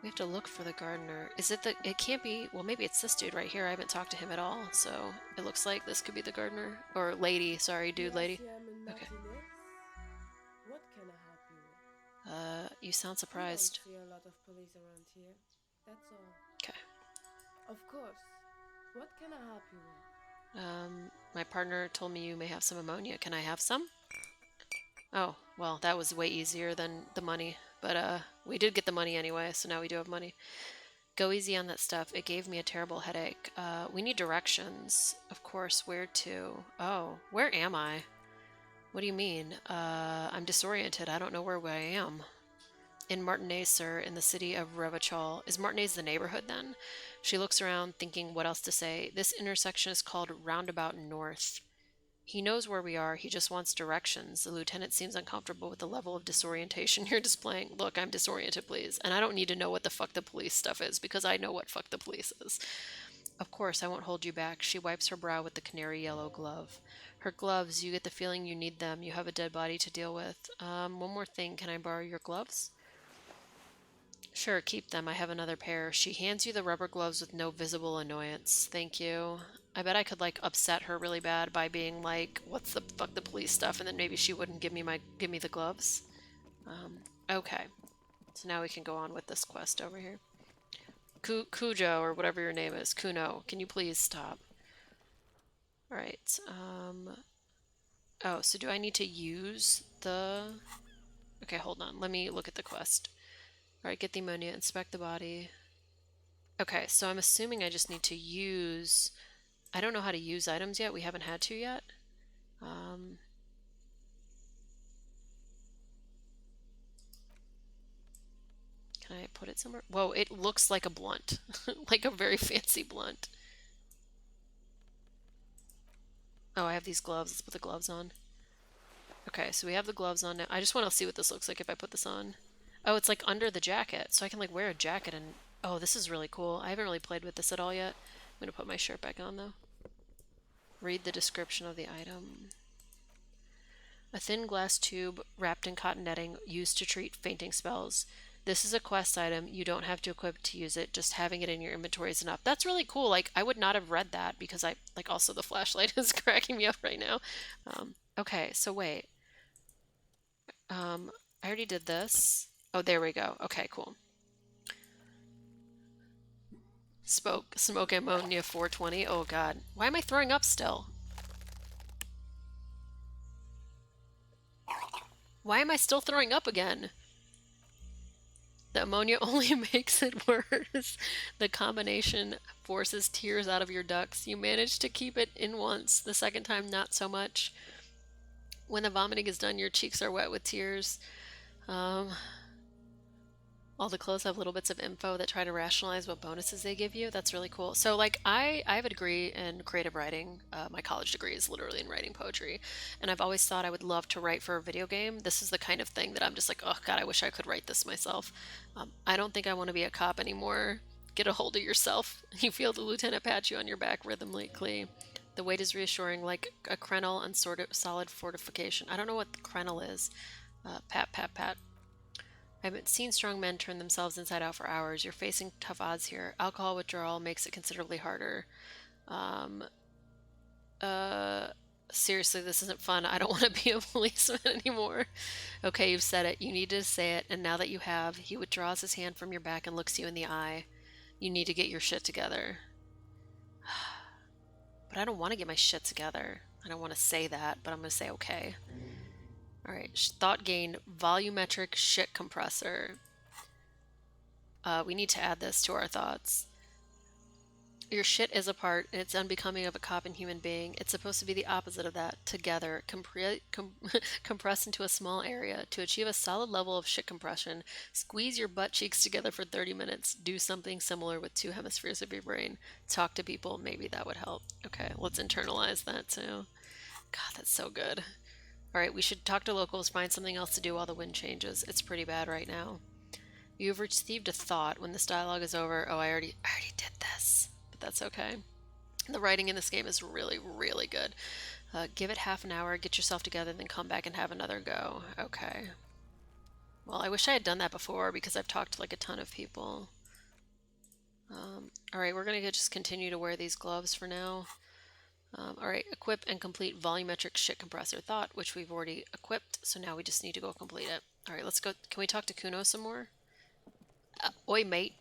We have to look for the gardener. Is it the... It can't be... Well, maybe it's this dude right here. I haven't talked to him at all, so it looks like this could be the gardener. Or lady. Sorry, dude, lady. Elysium in Okay. Martinez? What can I help you with? You sound We don't surprised. see a lot of police around here. That's all. Okay. Of course. What can I help you with? My partner told me you may have some ammonia. Can I have some? Oh, well, that was way easier than the money. But, we did get the money anyway, so now we do have money. Go easy on that stuff. It gave me a terrible headache. We need directions. Of course, where to? Oh, where am I? What do you mean? I'm disoriented. I don't know where I am. In Martinez, sir, in the city of Revachol. Is Martinez the neighborhood then? She looks around, thinking what else to say. This intersection is called Roundabout North. He knows where we are. He just wants directions. The lieutenant seems uncomfortable with the level of disorientation you're displaying. Look, I'm disoriented, please. And I don't need to know what the fuck the police stuff is because I know what fuck the police is. Of course, I won't hold you back. She wipes her brow with the canary yellow glove. Her gloves, you get the feeling you need them. You have a dead body to deal with. One more thing. Can I borrow your gloves? Sure, keep them. I have another pair. She hands you the rubber gloves with no visible annoyance. Thank you. I bet I could like upset her really bad by being like, "What's the fuck the police stuff?" and then maybe she wouldn't give me the gloves. Okay. So now we can go on with this quest over here. Cujo or whatever your name is, Kuno. Can you please stop? All right. Oh, so do I need to use the... Okay, hold on. Let me look at the quest. All right, get the ammonia, inspect the body. Okay, so I'm assuming I just need to use... I don't know how to use items yet. We haven't had to yet. Can I put it somewhere? Whoa, it looks like a blunt. Like a very fancy blunt. Oh, I have these gloves. Let's put the gloves on. Okay, so we have the gloves on now. I just want to see what this looks like if I put this on. Oh, it's like under the jacket, so I can like wear a jacket and... Oh, this is really cool. I haven't really played with this at all yet. I'm gonna put my shirt back on though. Read the description of the item. A thin glass tube wrapped in cotton netting used to treat fainting spells. This is a quest item. You don't have to equip to use it. Just having it in your inventory is enough. That's really cool. Like, I would not have read that because I, like, also the flashlight is cracking me up right now. Okay, so wait. I already did this. Oh, there we go. Okay, cool. Smoke ammonia 420. Oh, God. Why am I throwing up still? Why am I still throwing up again? The ammonia only makes it worse. The combination forces tears out of your ducts. You manage to keep it in once, the second time not so much. When the vomiting is done, your cheeks are wet with tears. Um, all the clothes have little bits of info that try to rationalize what bonuses they give you. That's really cool. So, like, I have a degree in creative writing. My college degree is literally in writing poetry. And I've always thought I would love to write for a video game. This is the kind of thing that I'm just like, oh, God, I wish I could write this myself. I don't think I want to be a cop anymore. Get a hold of yourself. You feel the lieutenant pat you on your back rhythmically. The weight is reassuring, like a crenel on sort of solid fortification. I don't know what crenel is. Pat, pat, pat. I haven't seen strong men turn themselves inside out for hours. You're facing tough odds here. Alcohol withdrawal makes it considerably harder. Uh, Seriously, this isn't fun. I don't want to be a policeman anymore. Okay, you've said it. You need to say it, and now that you have, he withdraws his hand from your back and looks you in the eye. You need to get your shit together. But I don't want to get my shit together. I don't want to say that, but I'm going to say okay. All right, thought gain, volumetric shit compressor. We need to add this to our thoughts. Your shit is apart, and it's unbecoming of a cop and human being. It's supposed to be the opposite of that. Together, compress into a small area. To achieve a solid level of shit compression, squeeze your butt cheeks together for 30 minutes. Do something similar with two hemispheres of your brain. Talk to people. Maybe that would help. Okay, let's internalize that too. God, that's so good. All right, we should talk to locals, find something else to do while the wind changes. It's pretty bad right now. You've received a thought. When this dialogue is over, oh, I already did this, but that's okay. The writing in this game is really, really good. Give it half an hour, get yourself together, then come back and have another go. Okay. Well, I wish I had done that before because I've talked to like a ton of people. All right, we're gonna just continue to wear these gloves for now. All right, equip and complete volumetric shit compressor thought, which we've already equipped. So now we just need to go complete it. All right, let's go. Can we talk to Kuno some more? Oi, mate.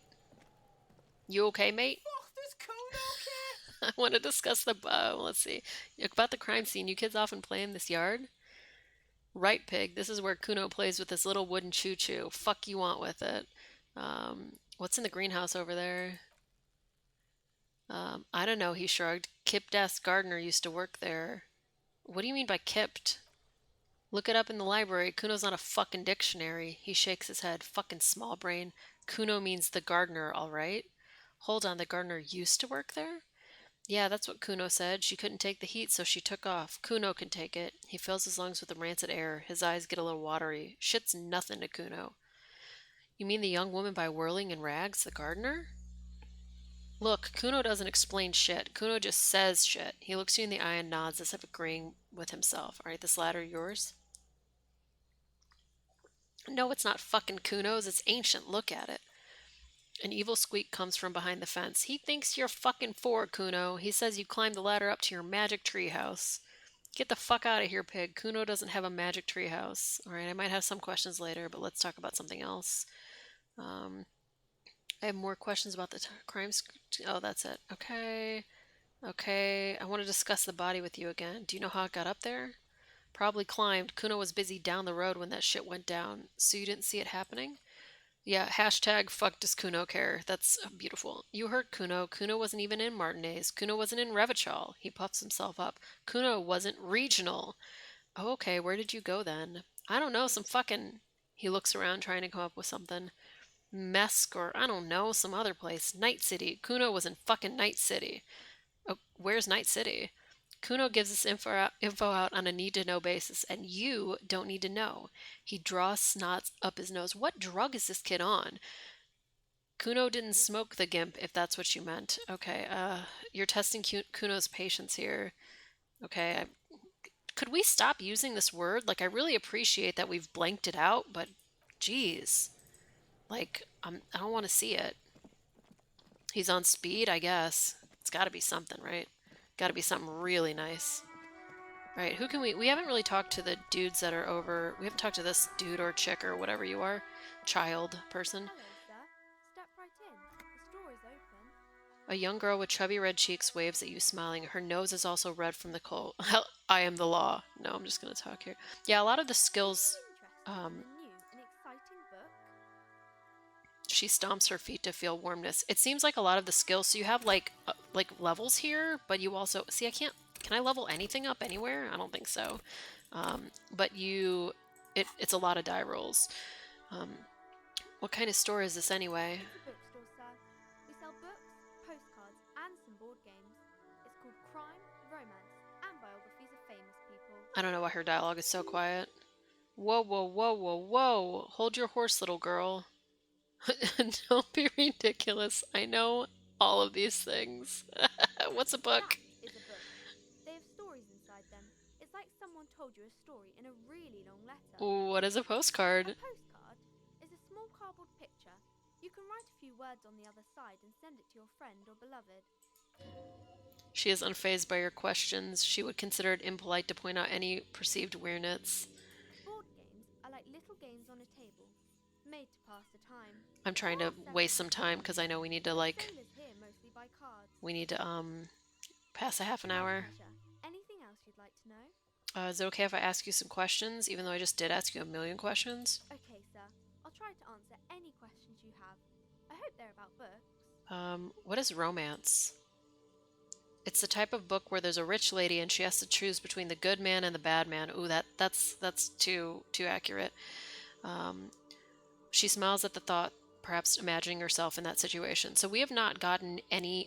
You okay, mate? Fuck, does Kuno care? I want to discuss the. Let's see. About the crime scene. You kids often play in this yard? Right, pig. This is where Kuno plays with this little wooden choo choo. Fuck you want with it. What's in the greenhouse over there? I don't know, he shrugged. Kipped ass gardener used to work there. What do you mean by kipped? Look it up in the library. Kuno's not a fucking dictionary. He shakes his head. Fucking small brain. Kuno means the gardener, all right? Hold on, the gardener used to work there? Yeah, that's what Kuno said. She couldn't take the heat, so she took off. Kuno can take it. He fills his lungs with the rancid air. His eyes get a little watery. Shit's nothing to Kuno. You mean the young woman by Whirling in Rags, the gardener? Look, Kuno doesn't explain shit. Kuno just says shit. He looks you in the eye and nods as if agreeing with himself. All right, this ladder yours? No, it's not fucking Kuno's. It's ancient. Look at it. An evil squeak comes from behind the fence. He thinks you're fucking four, Kuno. He says you climbed the ladder up to your magic treehouse. Get the fuck out of here, pig. Kuno doesn't have a magic treehouse. All right, I might have some questions later, but let's talk about something else. Um, I have more questions about the crimes. Oh, that's it. Okay. Okay. I want to discuss the body with you again. Do you know how it got up there? Probably climbed. Kuno was busy down the road when that shit went down. So you didn't see it happening? Yeah, hashtag fuck does Kuno care. That's beautiful. You heard Kuno. Kuno wasn't even in Martinez. Kuno wasn't in Revachol. He puffs himself up. Kuno wasn't regional. Oh, okay, where did you go then? I don't know, some fucking. He looks around trying to come up with something. Mesk or I don't know, some other place. Night City. Kuno was in fucking Night City. Oh, where's Night City? Kuno gives this info out on a need to know basis, and you don't need to know. He draws snots up his nose. What drug is this kid on? Kuno didn't smoke the gimp, if that's what you meant. Okay, you're testing Kuno's patience here. Okay, could we stop using this word? Like, I really appreciate that we've blanked it out, but geez. Like, I don't want to see it. He's on speed, I guess. It's got to be something, right? Got to be something really nice. Right, who can we haven't really talked to the dudes that are over. We haven't talked to this dude or chick or whatever you are. Child person. Hello, sir. Step right in. The store is open. A young girl with chubby red cheeks waves at you, smiling. Her nose is also red from the cold. I am the law. No, I'm just going to talk here. Yeah, a lot of the Are skills. you interested Um, in a new and exciting book? she stomps her feet to feel warmness. It seems like a lot of the skills. So you have like levels here, but you also see. I can't. Can I level anything up anywhere? I don't think so. But it's a lot of die rolls. Um, what kind of store is this anyway? It's a bookstore, sir. We sell books, postcards, and some board games. It's called Crime, Romance, and Biographies of Famous People. I don't know why her dialogue is so quiet. Whoa, whoa, whoa, whoa, whoa! Hold your horse, little girl. Don't be ridiculous. I know all of these things. What's a book? That is a book. They have stories inside them. It's like someone told you a story in a really long letter. What is a A postcard? postcard is a small cardboard picture. You can write a few words on the other side and send it to your friend or beloved. She is unfazed by your questions. She would consider it impolite to point out any perceived weirdness. Board games are like little games on a table, made to pass the time. I'm trying There to are several waste some types. time because I know we need to Sailors here mostly buy cards. pass a half an My hour. pleasure. Anything else you'd like to know? Is it okay if I ask you some questions, even though I just did ask you a million questions? Okay, sir. I'll try to answer any questions you have. I hope they're about books. What is romance? It's the type of book where there's a rich lady and she has to choose between the good man and the bad man. Ooh, that's too accurate. Um, she smiles at the thought, perhaps imagining herself in that situation. So we have not gotten any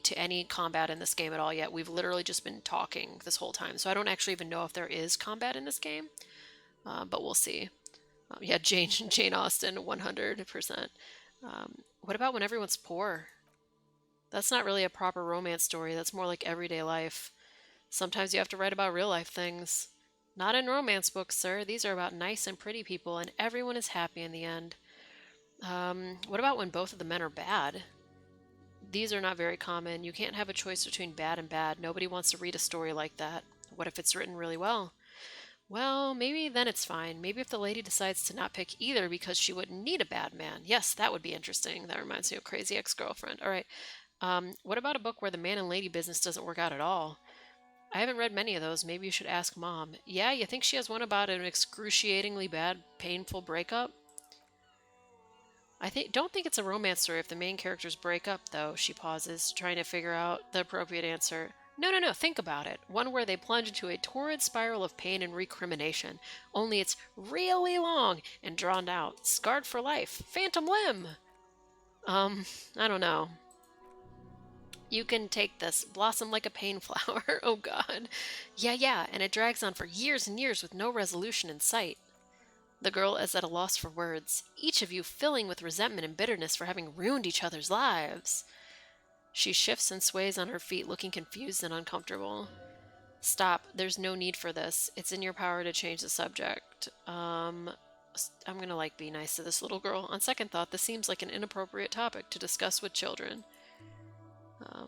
combat in this game at all yet. We've literally just been talking this whole time. So I don't actually even know if there is combat in this game, but we'll see. Yeah, Jane Austen, 100%. What about when everyone's poor? That's not really a proper romance story. That's more like everyday life. Sometimes you have to write about real life things. Not in romance books, sir. These are about nice and pretty people, and everyone is happy in the end. What about when both of the men are bad? These are not very common. You can't have a choice between bad and bad. Nobody wants to read a story like that. What if it's written really well? Well, maybe then it's fine. Maybe if the lady decides to not pick either because she wouldn't need a bad man. Yes, that would be interesting. That reminds me of Crazy Ex-Girlfriend. All right. What about a book where the man and lady business doesn't work out at all? I haven't read many of those. Maybe you should ask Mom. Yeah, you think she has one about an excruciatingly bad, painful breakup? Don't think it's a romance story if the main characters break up, though. She pauses, trying to figure out the appropriate answer. No, no, no, think about it. One where they plunge into a torrid spiral of pain and recrimination. Only it's really long and drawn out. Scarred for life. Phantom limb! Um, I don't know. You can take this. Blossom like a pain flower. Oh god. Yeah, yeah, and it drags on for years and years with no resolution in sight. The girl is at a loss for words, each of you filling with resentment and bitterness for having ruined each other's lives. She shifts and sways on her feet, looking confused and uncomfortable. Stop. There's no need for this. It's in your power to change the subject. I'm gonna be nice to this little girl. On second thought, this seems like an inappropriate topic to discuss with children. Uh,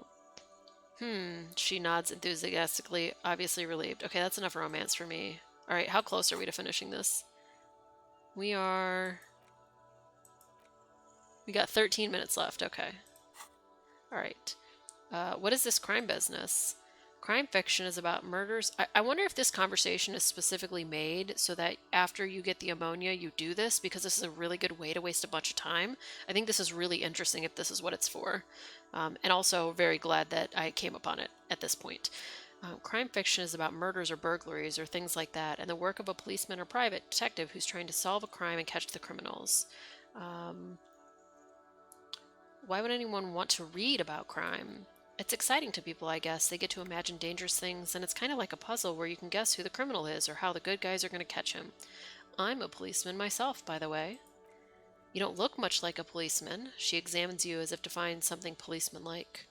She nods enthusiastically, obviously relieved. Okay, that's enough romance for me. Alright, how close are we to finishing this? We are. We got 13 minutes left. Okay. Alright. What is this crime business? Crime fiction is about murders. I wonder if this conversation is specifically made so that after you get the ammonia, you do this, because this is a really good way to waste a bunch of time. I think this is really interesting if this is what it's for. And also very glad that I came upon it at this point. Crime fiction is about murders or burglaries or things like that, and the work of a policeman or private detective who's trying to solve a crime and catch the criminals. Um, why would anyone want to read about crime? It's exciting to people, I guess. They get to imagine dangerous things, and it's kind of like a puzzle where you can guess who the criminal is or how the good guys are going to catch him. I'm a policeman myself, by the way. You don't look much like a policeman. She examines you as if to find something policeman-like.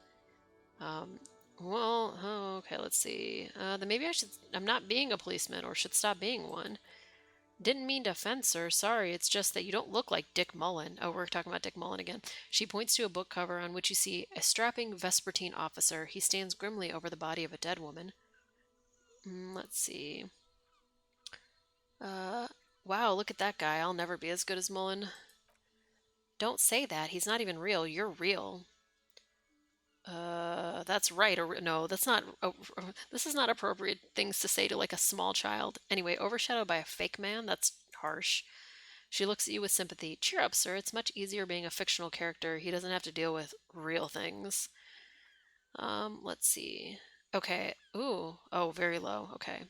Um, okay, let's see. Then maybe I'm not being a policeman or should stop being one. Didn't mean to offend, sir. Sorry, it's just that you don't look like Dick Mullen. Oh, we're talking about Dick Mullen again. She points to a book cover on which you see a strapping Vespertine officer. He stands grimly over the body of a dead woman. Let's see. Uh, wow, look at that guy. I'll never be as good as Mullen. Don't say that. He's not even real. You're real. That's right. Or no, that's not. This is not appropriate things to say to like a small child. Anyway, overshadowed by a fake man. That's harsh. She looks at you with sympathy. Cheer up, sir. It's much easier being a fictional character. He doesn't have to deal with real things. Let's see. Okay. Ooh. Oh, very low. Okay.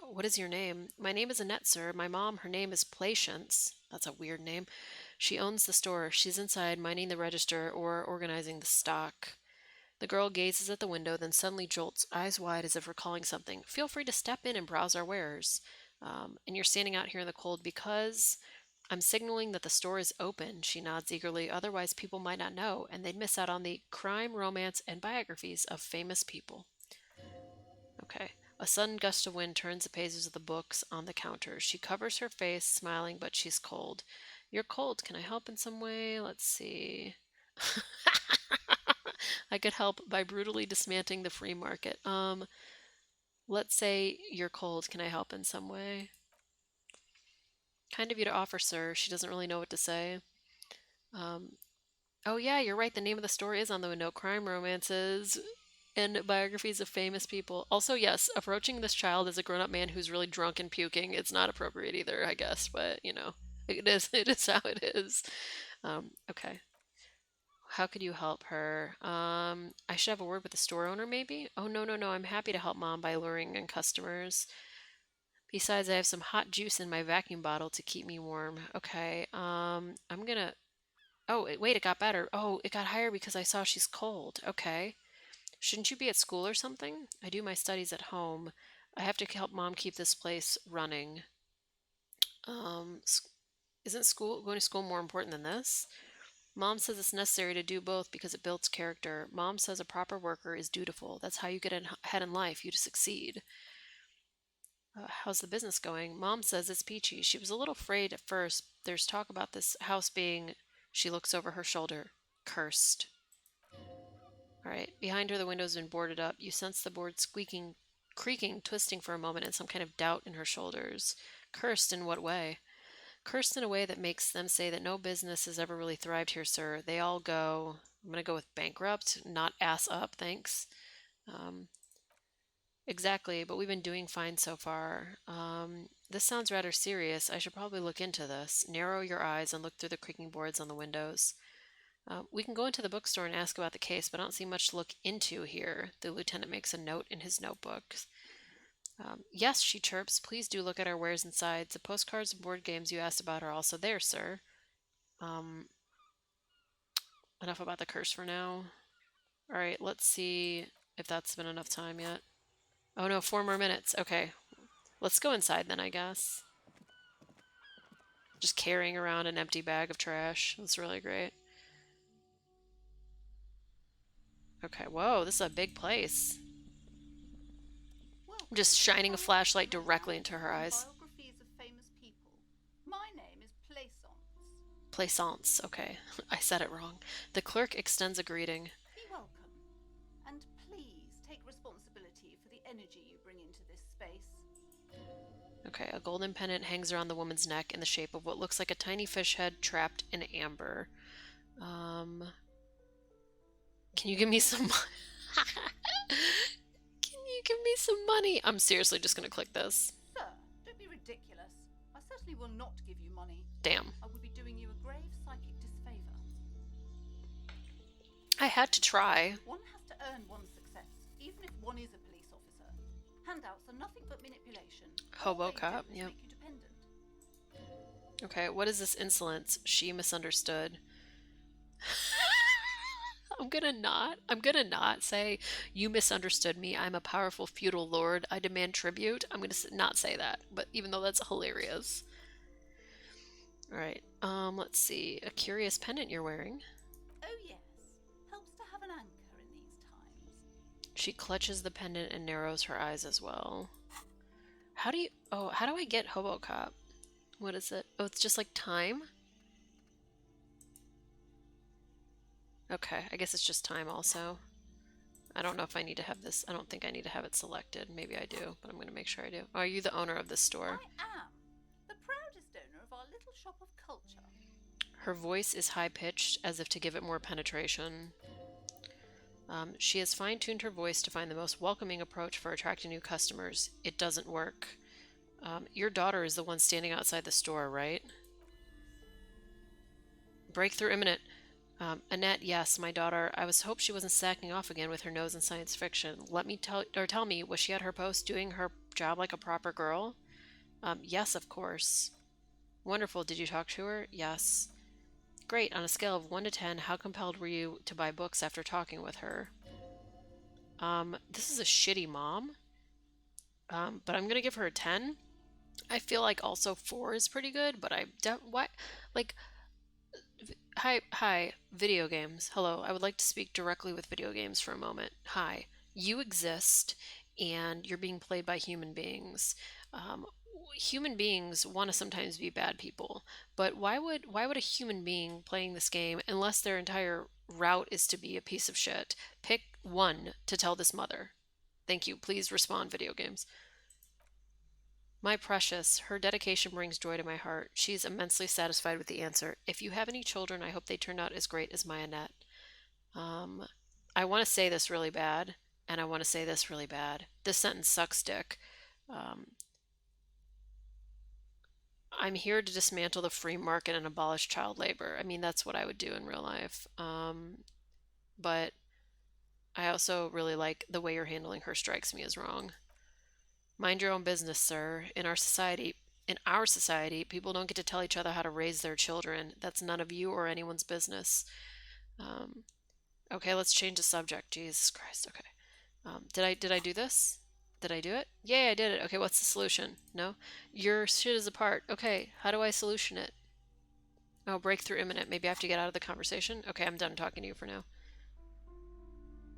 What is your name? My name is Annette, sir. My mom, her name is Patience. That's a weird name. She owns the store. She's inside minding the register or organizing the stock. The girl gazes at the window, then suddenly jolts, eyes wide as if recalling something. Feel free to step in and browse our wares. And you're standing out here in the cold because I'm signaling that the store is open. She nods eagerly. Otherwise, people might not know, and they'd miss out on the crime, romance, and biographies of famous people. Okay. A sudden gust of wind turns the pages of the books on the counter. She covers her face, smiling, but she's cold. You're cold. Can I help in some way? Let's see. I could help by brutally dismantling the free market. Let's say you're cold. Can I help in some way? Kind of you to offer, sir. She doesn't really know what to say. Um, oh, yeah, you're right. The name of the store is on the window. Crime romances and biographies of famous people. Also, yes, approaching this child as a grown up man who's really drunk and puking, it's not appropriate either, I guess. But, it is, it is how it is. Okay. How could you help her? I should have a word with the store owner, maybe? Oh, no, no, no. I'm happy to help mom by luring in customers. Besides, I have some hot juice in my vacuum bottle to keep me warm. Okay. I'm gonna. Oh, wait, it got better. Oh, it got higher because I saw she's cold. Okay. Shouldn't you be at school or something? I do my studies at home. I have to help mom keep this place running. Um, isn't school going to school more important than this? Mom says it's necessary to do both because it builds character. Mom says a proper worker is dutiful. That's how you get ahead in life, you to succeed. How's the business going? Mom says it's peachy. She was a little afraid at first. There's talk about this house being, she looks over her shoulder, cursed. All right. Behind her, the window's been boarded up. You sense the board squeaking, creaking, twisting for a moment, and some kind of doubt in her shoulders. Cursed in what way? Cursed in a way that makes them say that no business has ever really thrived here, sir. They all go, I'm going to go with bankrupt, not ass up, thanks. Um, exactly, but we've been doing fine so far. This sounds rather serious. I should probably look into this. Narrow your eyes and look through the creaking boards on the windows. We can go into the bookstore and ask about the case, but I don't see much to look into here. The lieutenant makes a note in his notebook. Yes, she chirps. Please do look at our wares inside. The postcards and board games you asked about are also there, sir. Um, enough about the curse for now. Alright, let's see if that's been enough time yet. Oh no, 4 more minutes. Okay, let's go inside then, I guess. Just carrying around an empty bag of trash. That's really great. Okay, whoa, this is a big place. I'm just shining a flashlight directly into her eyes. Biographies of famous people. My name is Plaisance. Plaisance. Okay, I said it wrong. The clerk extends a greeting. Be welcome, and please take responsibility for the energy you bring into this space. Okay, a golden pendant hangs around the woman's neck in the shape of what looks like a tiny fish head trapped in amber. Can you give me some Can you give me some money? I'm seriously just gonna click this. Sir, don't be ridiculous. I certainly will not give you money. Damn. I would be doing you a grave psychic disfavor. I had to try. One has to earn one's success, even if one is a police officer. Handouts are nothing but manipulation. Hobo cop, yep. Make you dependent. Okay, what is this insolence? She misunderstood. I'm gonna not say, you misunderstood me. I'm a powerful feudal lord. I demand tribute. I'm gonna not say that, but even though that's hilarious. Alright, let's see. A curious pendant you're wearing. Oh yes, helps to have an anchor in these times. She clutches the pendant and narrows her eyes as well. How do I get Hobocop? What is it? Oh, it's just like time? Okay, I guess it's just time also. I don't know if I need to have this. I don't think I need to have it selected. Maybe I do, but I'm going to make sure I do. Are you the owner of this store? I am the proudest owner of our little shop of culture. Her voice is high-pitched, as if to give it more penetration. She has fine-tuned her voice to find the most welcoming approach for attracting new customers. It doesn't work. Your daughter is the one standing outside the store, right? Breakthrough imminent. Annette, yes, my daughter. I was hoped she wasn't sacking off again with her nose in science fiction. Tell me, was she at her post doing her job like a proper girl? Yes, of course. Wonderful. Did you talk to her? Yes. Great. On a scale of 1 to 10, how compelled were you to buy books after talking with her? This is a shitty mom. But I'm gonna give her a 10. I feel like also 4 is pretty good, but why, like, hi, video games. Hello, I would like to speak directly with video games for a moment. Hi, you exist, and you're being played by human beings. Um, Human beings want to sometimes be bad people, but why would a human being playing this game, unless their entire route is to be a piece of shit, pick one to tell this mother? Thank you. Please respond, video games. My precious, her dedication brings joy to my heart. She's immensely satisfied with the answer. If you have any children, I hope they turn out as great as my Annette. Um, I want to say this really bad, and I want to say this really bad. This sentence sucks dick. Um, I'm here to dismantle the free market and abolish child labor. I mean, that's what I would do in real life. But I also really like the way you're handling her strikes me as wrong. Mind your own business, sir. In our society, people don't get to tell each other how to raise their children. That's none of you or anyone's business. Um, okay, let's change the subject. Jesus Christ. Okay. Did I do this? Did I do it? Yay, I did it. Okay, what's the solution? No? Your shit is apart. Okay, how do I solution it? Oh, breakthrough imminent. Maybe I have to get out of the conversation? Okay, I'm done talking to you for now.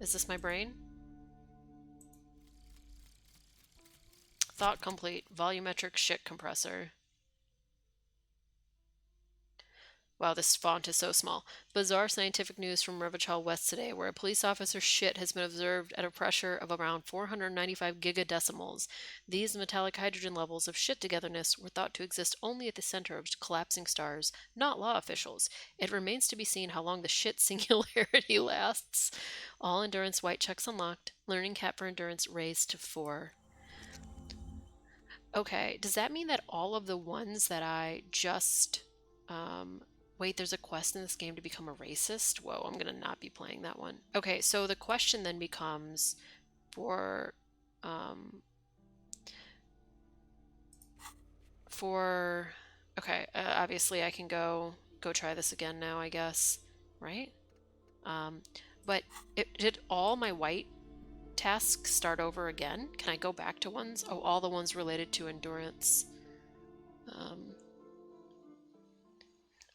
Is this my brain? Thought complete. Volumetric shit compressor. Wow, this font is so small. Bizarre scientific news from Revachol West today, where a police officer's shit has been observed at a pressure of around 495 gigadecimals. These metallic hydrogen levels of shit togetherness were thought to exist only at the center of collapsing stars, not law officials. It remains to be seen how long the shit singularity lasts. All endurance white checks unlocked. Learning cap for endurance raised to 4. Okay, does that mean that all of the ones that I just um wait, there's a quest in this game to become a racist? Whoa, I'm gonna not be playing that one. Okay, so the question then becomes for um for okay, obviously I can go try this again now, I guess, right? Um but did all my white tasks start over again? Can I go back to ones? Oh, all the ones related to endurance. Um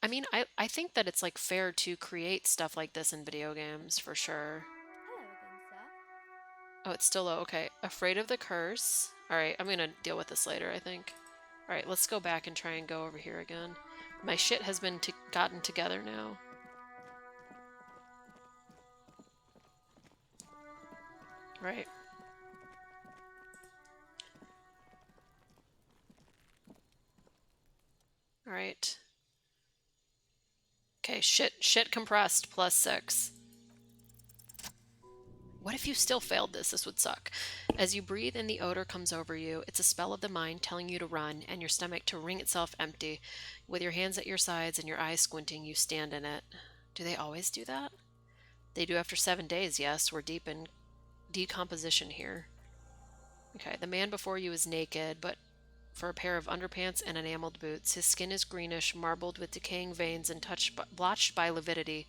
I mean, I think that it's like fair to create stuff like this in video games for sure. Hello again, sir. Oh, it's still low. Okay. Afraid of the curse. All right, I'm gonna deal with this later, I think. All right, let's go back and try and go over here again. My shit has been gotten together now. Right. All right. Okay, shit compressed +6. What if you still failed this? This would suck. As you breathe in, the odor comes over you. It's a spell of the mind telling you to run and your stomach to wring itself empty. With your hands at your sides and your eyes squinting, you stand in it. Do they always do that? They do after 7 days, yes. We're deep in decomposition here. Okay, the man before you is naked, but for a pair of underpants and enameled boots. His skin is greenish, marbled with decaying veins and blotched by lividity.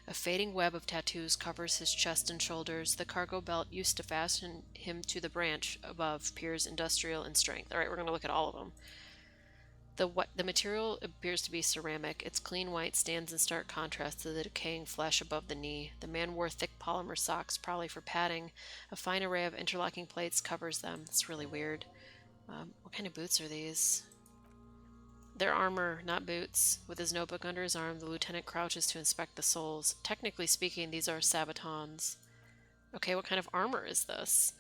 A fading web of tattoos covers his chest and shoulders. The cargo belt used to fasten him to the branch above appears industrial in strength. All right, we're going to look at all of them. The material appears to be ceramic. Its clean white stands in stark contrast to the decaying flesh above the knee. The man wore thick polymer socks, probably for padding. A fine array of interlocking plates covers them. It's really weird. What kind of boots are these? They're armor, not boots. With his notebook under his arm, the lieutenant crouches to inspect the soles. Technically speaking, these are sabatons. Okay, what kind of armor is this?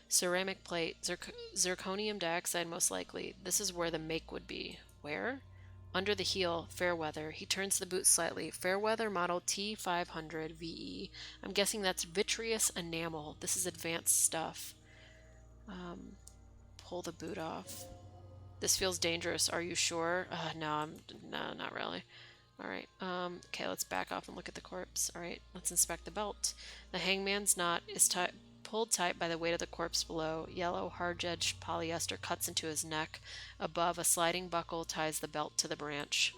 Ceramic plate, zirconium dioxide most likely. This is where the make would be. Where? Under the heel, Fairweather. He turns the boot slightly. Fairweather model T500 VE. I'm guessing that's vitreous enamel. This is advanced stuff. Pull the boot off. This feels dangerous. Are you sure? No, not really. All right. Okay, let's back off and look at the corpse. All right, let's inspect the belt. The hangman's knot is pulled tight by the weight of the corpse below. Yellow, hard-edged polyester cuts into his neck. Above, a sliding buckle ties the belt to the branch.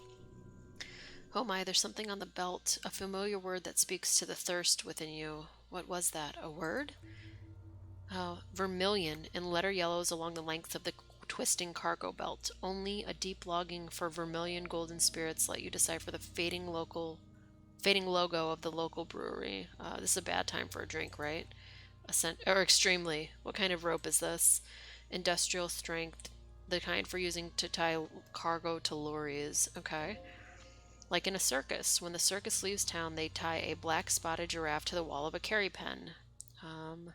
Oh my, there's something on the belt. A familiar word that speaks to the thirst within you. What was that? A word? Oh, vermilion in letter yellows along the length of the twisting cargo belt. Only a deep longing for vermilion golden spirits let you decipher the fading logo of the local brewery. This is a bad time for a drink, right? Or extremely. What kind of rope is this? Industrial strength, the kind for using to tie cargo to lorries. Okay. Like in a circus. When the circus leaves town, they tie a black spotted giraffe to the wall of a carry pen. Um,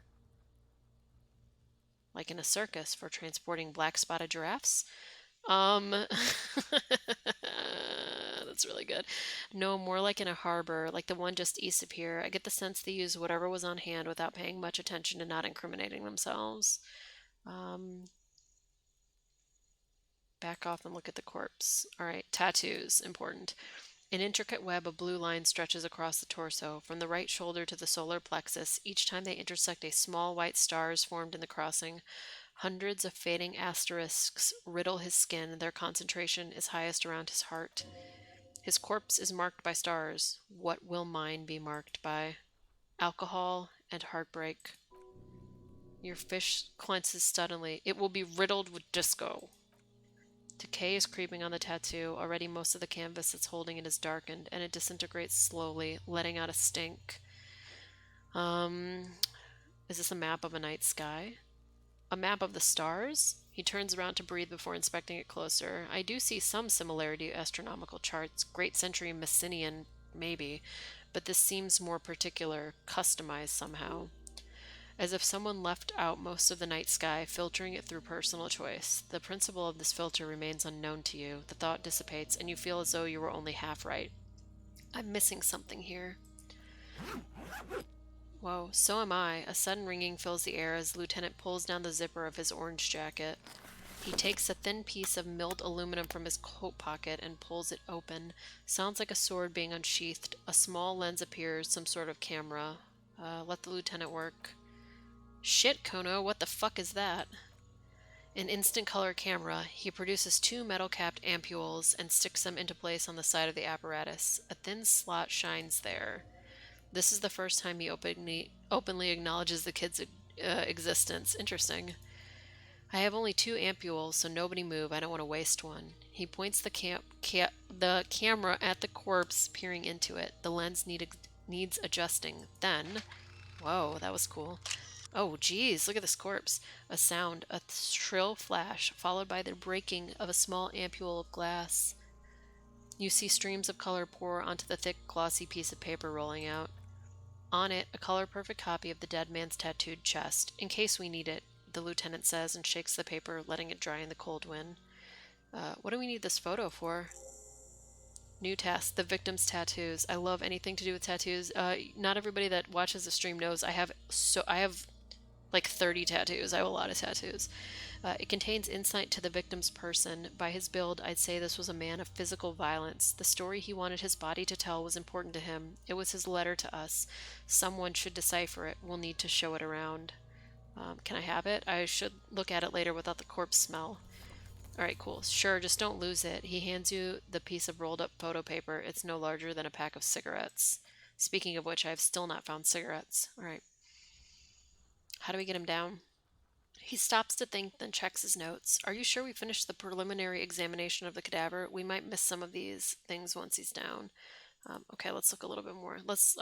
like in a circus for transporting black spotted giraffes. That's really good. No, more like in a harbor, like the one just east of here. I get the sense they used whatever was on hand without paying much attention to not incriminating themselves. Um, Back off and look at the corpse. All right, tattoos, important. An intricate web of blue lines stretches across the torso, from the right shoulder to the solar plexus. Each time they intersect, a small white star is formed in the crossing. Hundreds of fading asterisks riddle his skin. Their concentration is highest around his heart. His corpse is marked by stars. What will mine be marked by? Alcohol and heartbreak. Your fish clenches suddenly. It will be riddled with disco. Decay is creeping on the tattoo. Already most of the canvas it's holding it is darkened, and it disintegrates slowly, letting out a stink. Um, is this a map of a night sky? A map of the stars? He turns around to breathe before inspecting it closer. I do see some similarity to astronomical charts. Great Century Messinian, maybe, but this seems more particular, customized somehow. As if someone left out most of the night sky, filtering it through personal choice. The principle of this filter remains unknown to you. The thought dissipates, and you feel as though you were only half right. I'm missing something here. Whoa, so am I. A sudden ringing fills the air as the lieutenant pulls down the zipper of his orange jacket. He takes a thin piece of milled aluminum from his coat pocket and pulls it open. Sounds like a sword being unsheathed. A small lens appears, some sort of camera. Let the lieutenant work. Shit, Kono, what the fuck is that? An instant color camera. He produces two metal capped ampules and sticks them into place on the side of the apparatus. A thin slot shines there. This is the first time he openly acknowledges the kid's existence. Interesting. I have only two ampules, so nobody move. I don't want to waste one. He points the camera at the corpse, peering into it. The lens needs adjusting. Then, whoa, that was cool. Oh, geez, look at this corpse. A sound, a shrill flash, followed by the breaking of a small ampule of glass. You see streams of color pour onto the thick, glossy piece of paper rolling out. On it, a color-perfect copy of the dead man's tattooed chest. In case we need it, the lieutenant says and shakes the paper, letting it dry in the cold wind. What do we need this photo for? New task, the victim's tattoos. I love anything to do with tattoos. Not everybody that watches the stream knows I have like 30 tattoos. I have a lot of tattoos. It contains insight to the victim's person. By his build, I'd say this was a man of physical violence. The story he wanted his body to tell was important to him. It was his letter to us. Someone should decipher it. We'll need to show it around. Can I have it? I should look at it later without the corpse smell. Alright, cool. Sure, just don't lose it. He hands you the piece of rolled up photo paper. It's no larger than a pack of cigarettes. Speaking of which, I have still not found cigarettes. Alright. How do we get him down? He stops to think, then checks his notes. Are you sure we finished the preliminary examination of the cadaver? We might miss some of these things once he's down. Okay, let's look a little bit more. Let's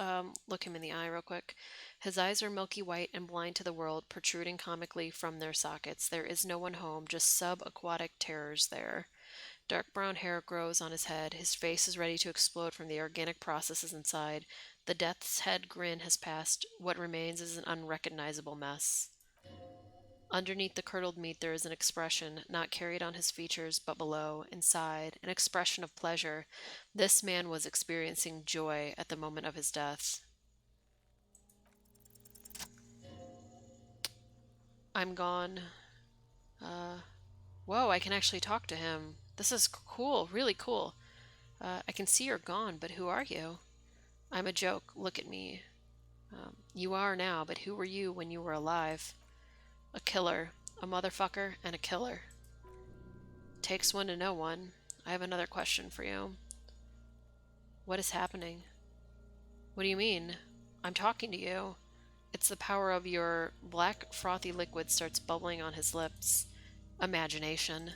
look him in the eye real quick. His eyes are milky white and blind to the world, protruding comically from their sockets. There is no one home, just subaquatic terrors there. Dark brown hair grows on his head. His face is ready to explode from the organic processes inside. The death's head grin has passed. What remains is an unrecognizable mess. Underneath the curdled meat there is an expression, not carried on his features, but below, inside, an expression of pleasure. This man was experiencing joy at the moment of his death. I'm gone. Whoa, I can actually talk to him. This is cool, really cool. I can see you're gone, but who are you? I'm a joke. Look at me. You are now, but who were you when you were alive? A killer, a motherfucker, and a killer. Takes one to know one. I have another question for you. What is happening? What do you mean? I'm talking to you. It's the power of your black, frothy liquid starts bubbling on his lips. Imagination.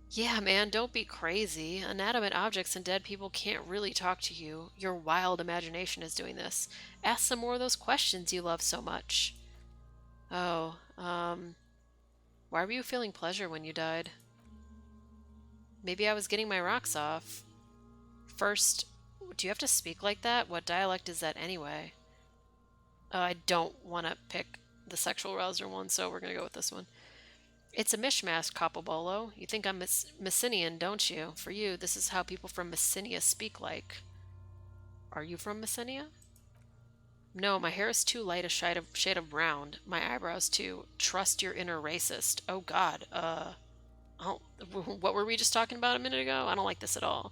Yeah, man, don't be crazy. Inanimate objects and dead people can't really talk to you. Your wild imagination is doing this. Ask some more of those questions you love so much. Oh, why were you feeling pleasure when you died? Maybe I was getting my rocks off. First, do you have to speak like that? What dialect is that anyway? I don't want to pick the sexual arouser one, so we're going to go with this one. It's a mishmash, Capobolo. You think I'm Messinian, don't you? For you, this is how people from Messinia speak like. Are you from Messinia? No, my hair is too light a shade of brown. My eyebrows too. Trust your inner racist. Oh God, what were we just talking about a minute ago? I don't like this at all.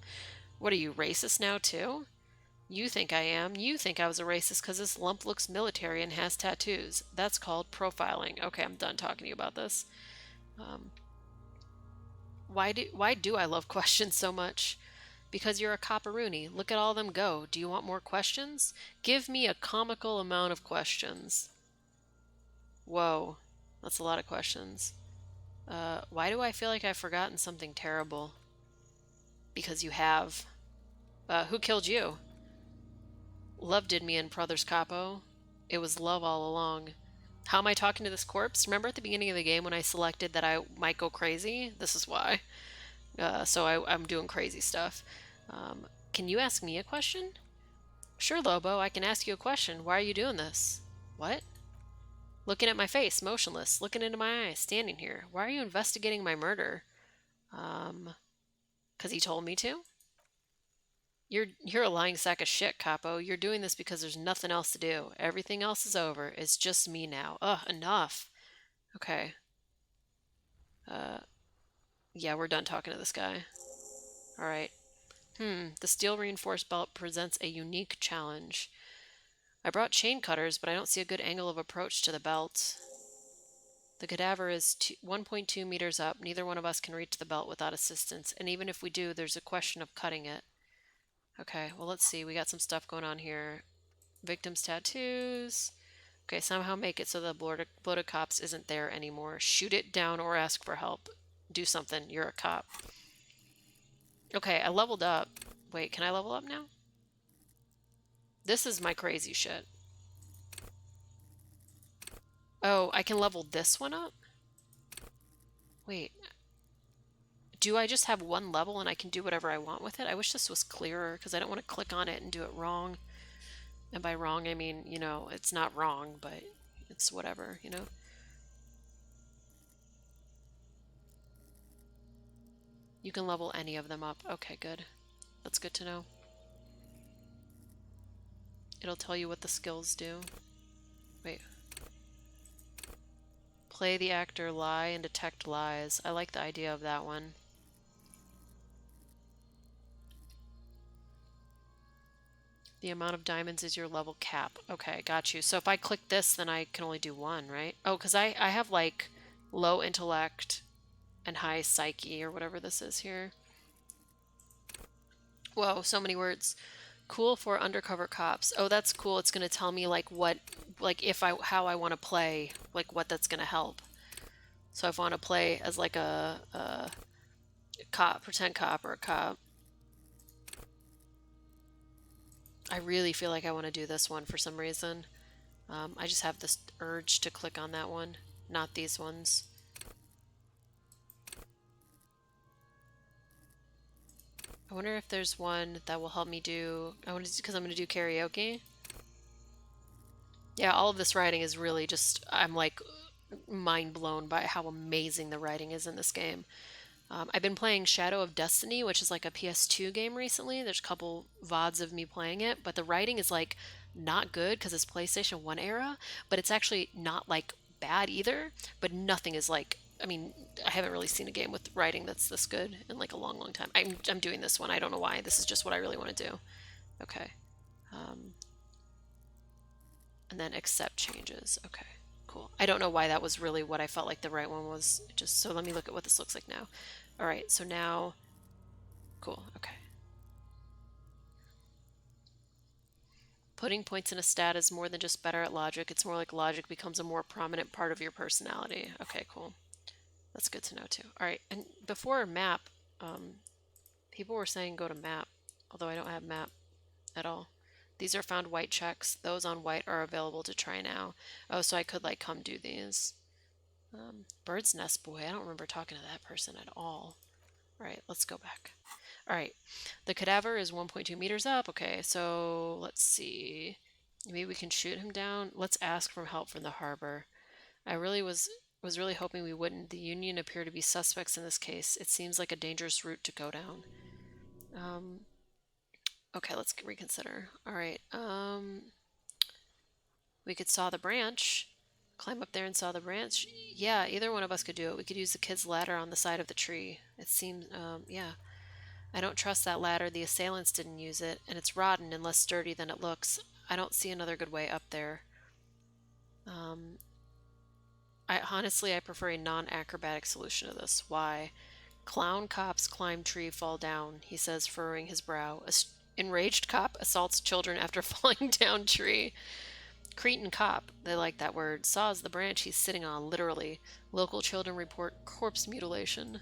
What are you, racist now too? You think I am. You think I was a racist because this lump looks military and has tattoos. That's called profiling. Okay, I'm done talking to you about this. Why do I love questions so much? Because you're a copperoony. Look at all of them go. Do you want more questions? Give me a comical amount of questions. Whoa, that's a lot of questions. Why do I feel like I've forgotten something terrible? Because you have. Who killed you? Love did me in, Brothers Capo. It was love all along. How am I talking to this corpse? Remember at the beginning of the game when I selected that I might go crazy? This is why. I'm doing crazy stuff. Can you ask me a question? Sure, Lobo, I can ask you a question. Why are you doing this? What? Looking at my face, motionless, looking into my eyes, standing here. Why are you investigating my murder? Um, 'Cause he told me to? You're a lying sack of shit, Capo. You're doing this because there's nothing else to do. Everything else is over. It's just me now. Ugh, enough. Okay. Uh, yeah, we're done talking to this guy. All right. The steel reinforced belt presents a unique challenge. I brought chain cutters, but I don't see a good angle of approach to the belt. The cadaver is 1.2 meters up. Neither one of us can reach the belt without assistance, and even if we do, there's a question of cutting it. Okay, well, let's see. We got some stuff going on here. Victims' tattoos. Okay, somehow make it so the bloated cops isn't there anymore. Shoot it down or ask for help. Do something. You're a cop. Okay, I leveled up. Wait, can I level up now? This is my crazy shit. Oh, I can level this one up? Wait, do I just have one level and I can do whatever I want with it? I wish this was clearer because I don't want to click on it and do it wrong. And by wrong, I mean, it's not wrong, but it's whatever. You can level any of them up. Okay, good. That's good to know. It'll tell you what the skills do. Wait. Play the actor, lie, and detect lies. I like the idea of that one. The amount of diamonds is your level cap. Okay, got you. So if I click this, then I can only do one, right? Oh, because I have like low intellect and high psyche or whatever this is here. Whoa, so many words. Cool for undercover cops. Oh, that's cool. It's going to tell me like what, like how I want to play, like what that's going to help. So if I want to play as like a cop, pretend cop or a cop, I really feel like I want to do this one for some reason. I just have this urge to click on that one, not these ones. I wonder if there's one that will help me do, because I'm going to do karaoke. Yeah, all of this writing is really just, I'm like mind blown by how amazing the writing is in this game. I've been playing Shadow of Destiny, which is like a PS2 game recently. There's a couple VODs of me playing it, but the writing is like not good because it's PlayStation 1 era, but it's actually not like bad either, but nothing is like, I mean, I haven't really seen a game with writing that's this good in like a long, long time. I'm doing this one. I don't know why. This is just what I really want to do. Okay. Um, and then accept changes. Okay, cool. I don't know why that was really what I felt like the right one was. Just so let me look at what this looks like now. All right, so now, cool. Okay. Putting points in a stat is more than just better at logic. It's more like logic becomes a more prominent part of your personality. Okay, cool. That's good to know too. All right, and before map, um, people were saying go to map, although I don't have map at all. These are found white checks. Those on white are available to try now. Oh, so I could like come do these. Bird's Nest Boy. I don't remember talking to that person at all. All right, let's go back. All right, the cadaver is 1.2 meters up. Okay, so let's see. Maybe we can shoot him down. Let's ask for help from the harbor. I really was really hoping we wouldn't. The Union appear to be suspects in this case. It seems like a dangerous route to go down. Um, okay, let's reconsider. All right. We could saw the branch. Climb up there and saw the branch. Yeah, either one of us could do it. We could use the kid's ladder on the side of the tree. It seems, yeah. I don't trust that ladder. The assailants didn't use it, and it's rotten and less sturdy than it looks. I don't see another good way up there. Um, I prefer a non-acrobatic solution to this. Why? Clown cops climb tree, fall down, he says, furrowing his brow. Enraged cop assaults children after falling down tree. Cretan cop, they like that word, saws the branch he's sitting on, literally. Local children report corpse mutilation.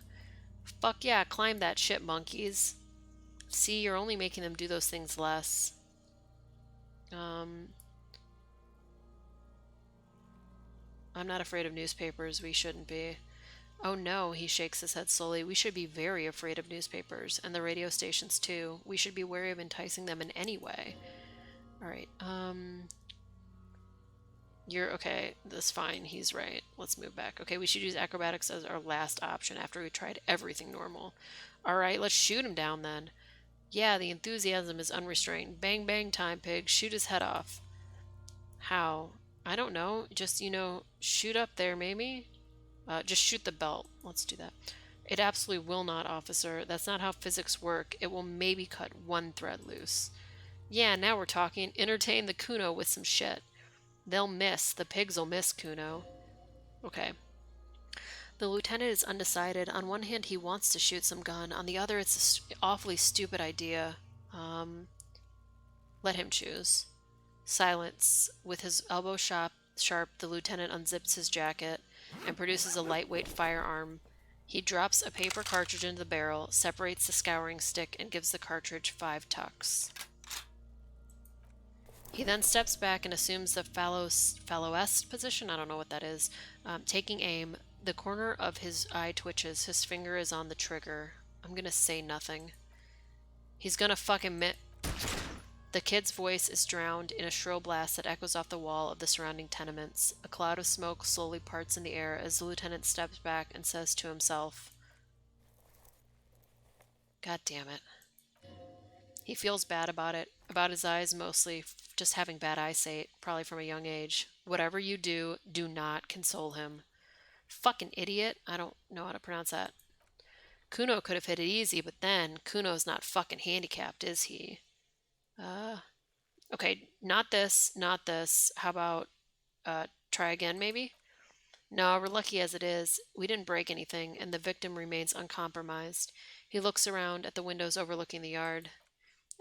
Fuck yeah, climb that shit, monkeys. See, you're only making them do those things less. Um, I'm not afraid of newspapers. We shouldn't be. Oh no, he shakes his head slowly. We should be very afraid of newspapers and the radio stations too. We should be wary of enticing them in any way. All right. You're okay. That's fine. He's right. Let's move back. Okay, we should use acrobatics as our last option after we tried everything normal. All right, let's shoot him down then. Yeah, the enthusiasm is unrestrained. Bang bang time, pig. Shoot his head off. How? I don't know. Just, shoot up there maybe? Just shoot the belt. Let's do that. It absolutely will not, officer. That's not how physics work. It will maybe cut one thread loose. Yeah, now we're talking. Entertain the Kuno with some shit. They'll miss. The pigs'll miss Kuno. Okay. The lieutenant is undecided. On one hand, he wants to shoot some gun. On the other, it's an awfully stupid idea. Let him choose. Silence. With his elbow sharp, the lieutenant unzips his jacket and produces a lightweight firearm. He drops a paper cartridge into the barrel, separates the scouring stick, and gives the cartridge 5 tucks. He then steps back and assumes the fallowest position. I don't know what that is. Taking aim, the corner of his eye twitches. His finger is on the trigger. I'm gonna say nothing. He's gonna fucking The kid's voice is drowned in a shrill blast that echoes off the wall of the surrounding tenements. A cloud of smoke slowly parts in the air as the lieutenant steps back and says to himself, God damn it. He feels bad about it, about his eyes mostly, just having bad eyesight, probably from a young age. Whatever you do, do not console him. Fucking idiot. I don't know how to pronounce that. Kuno could have hit it easy, but then Kuno's not fucking handicapped, is he? Okay, not this, not this. How about try again maybe? No, we're lucky as it is. We didn't break anything, and the victim remains uncompromised. He looks around at the windows overlooking the yard.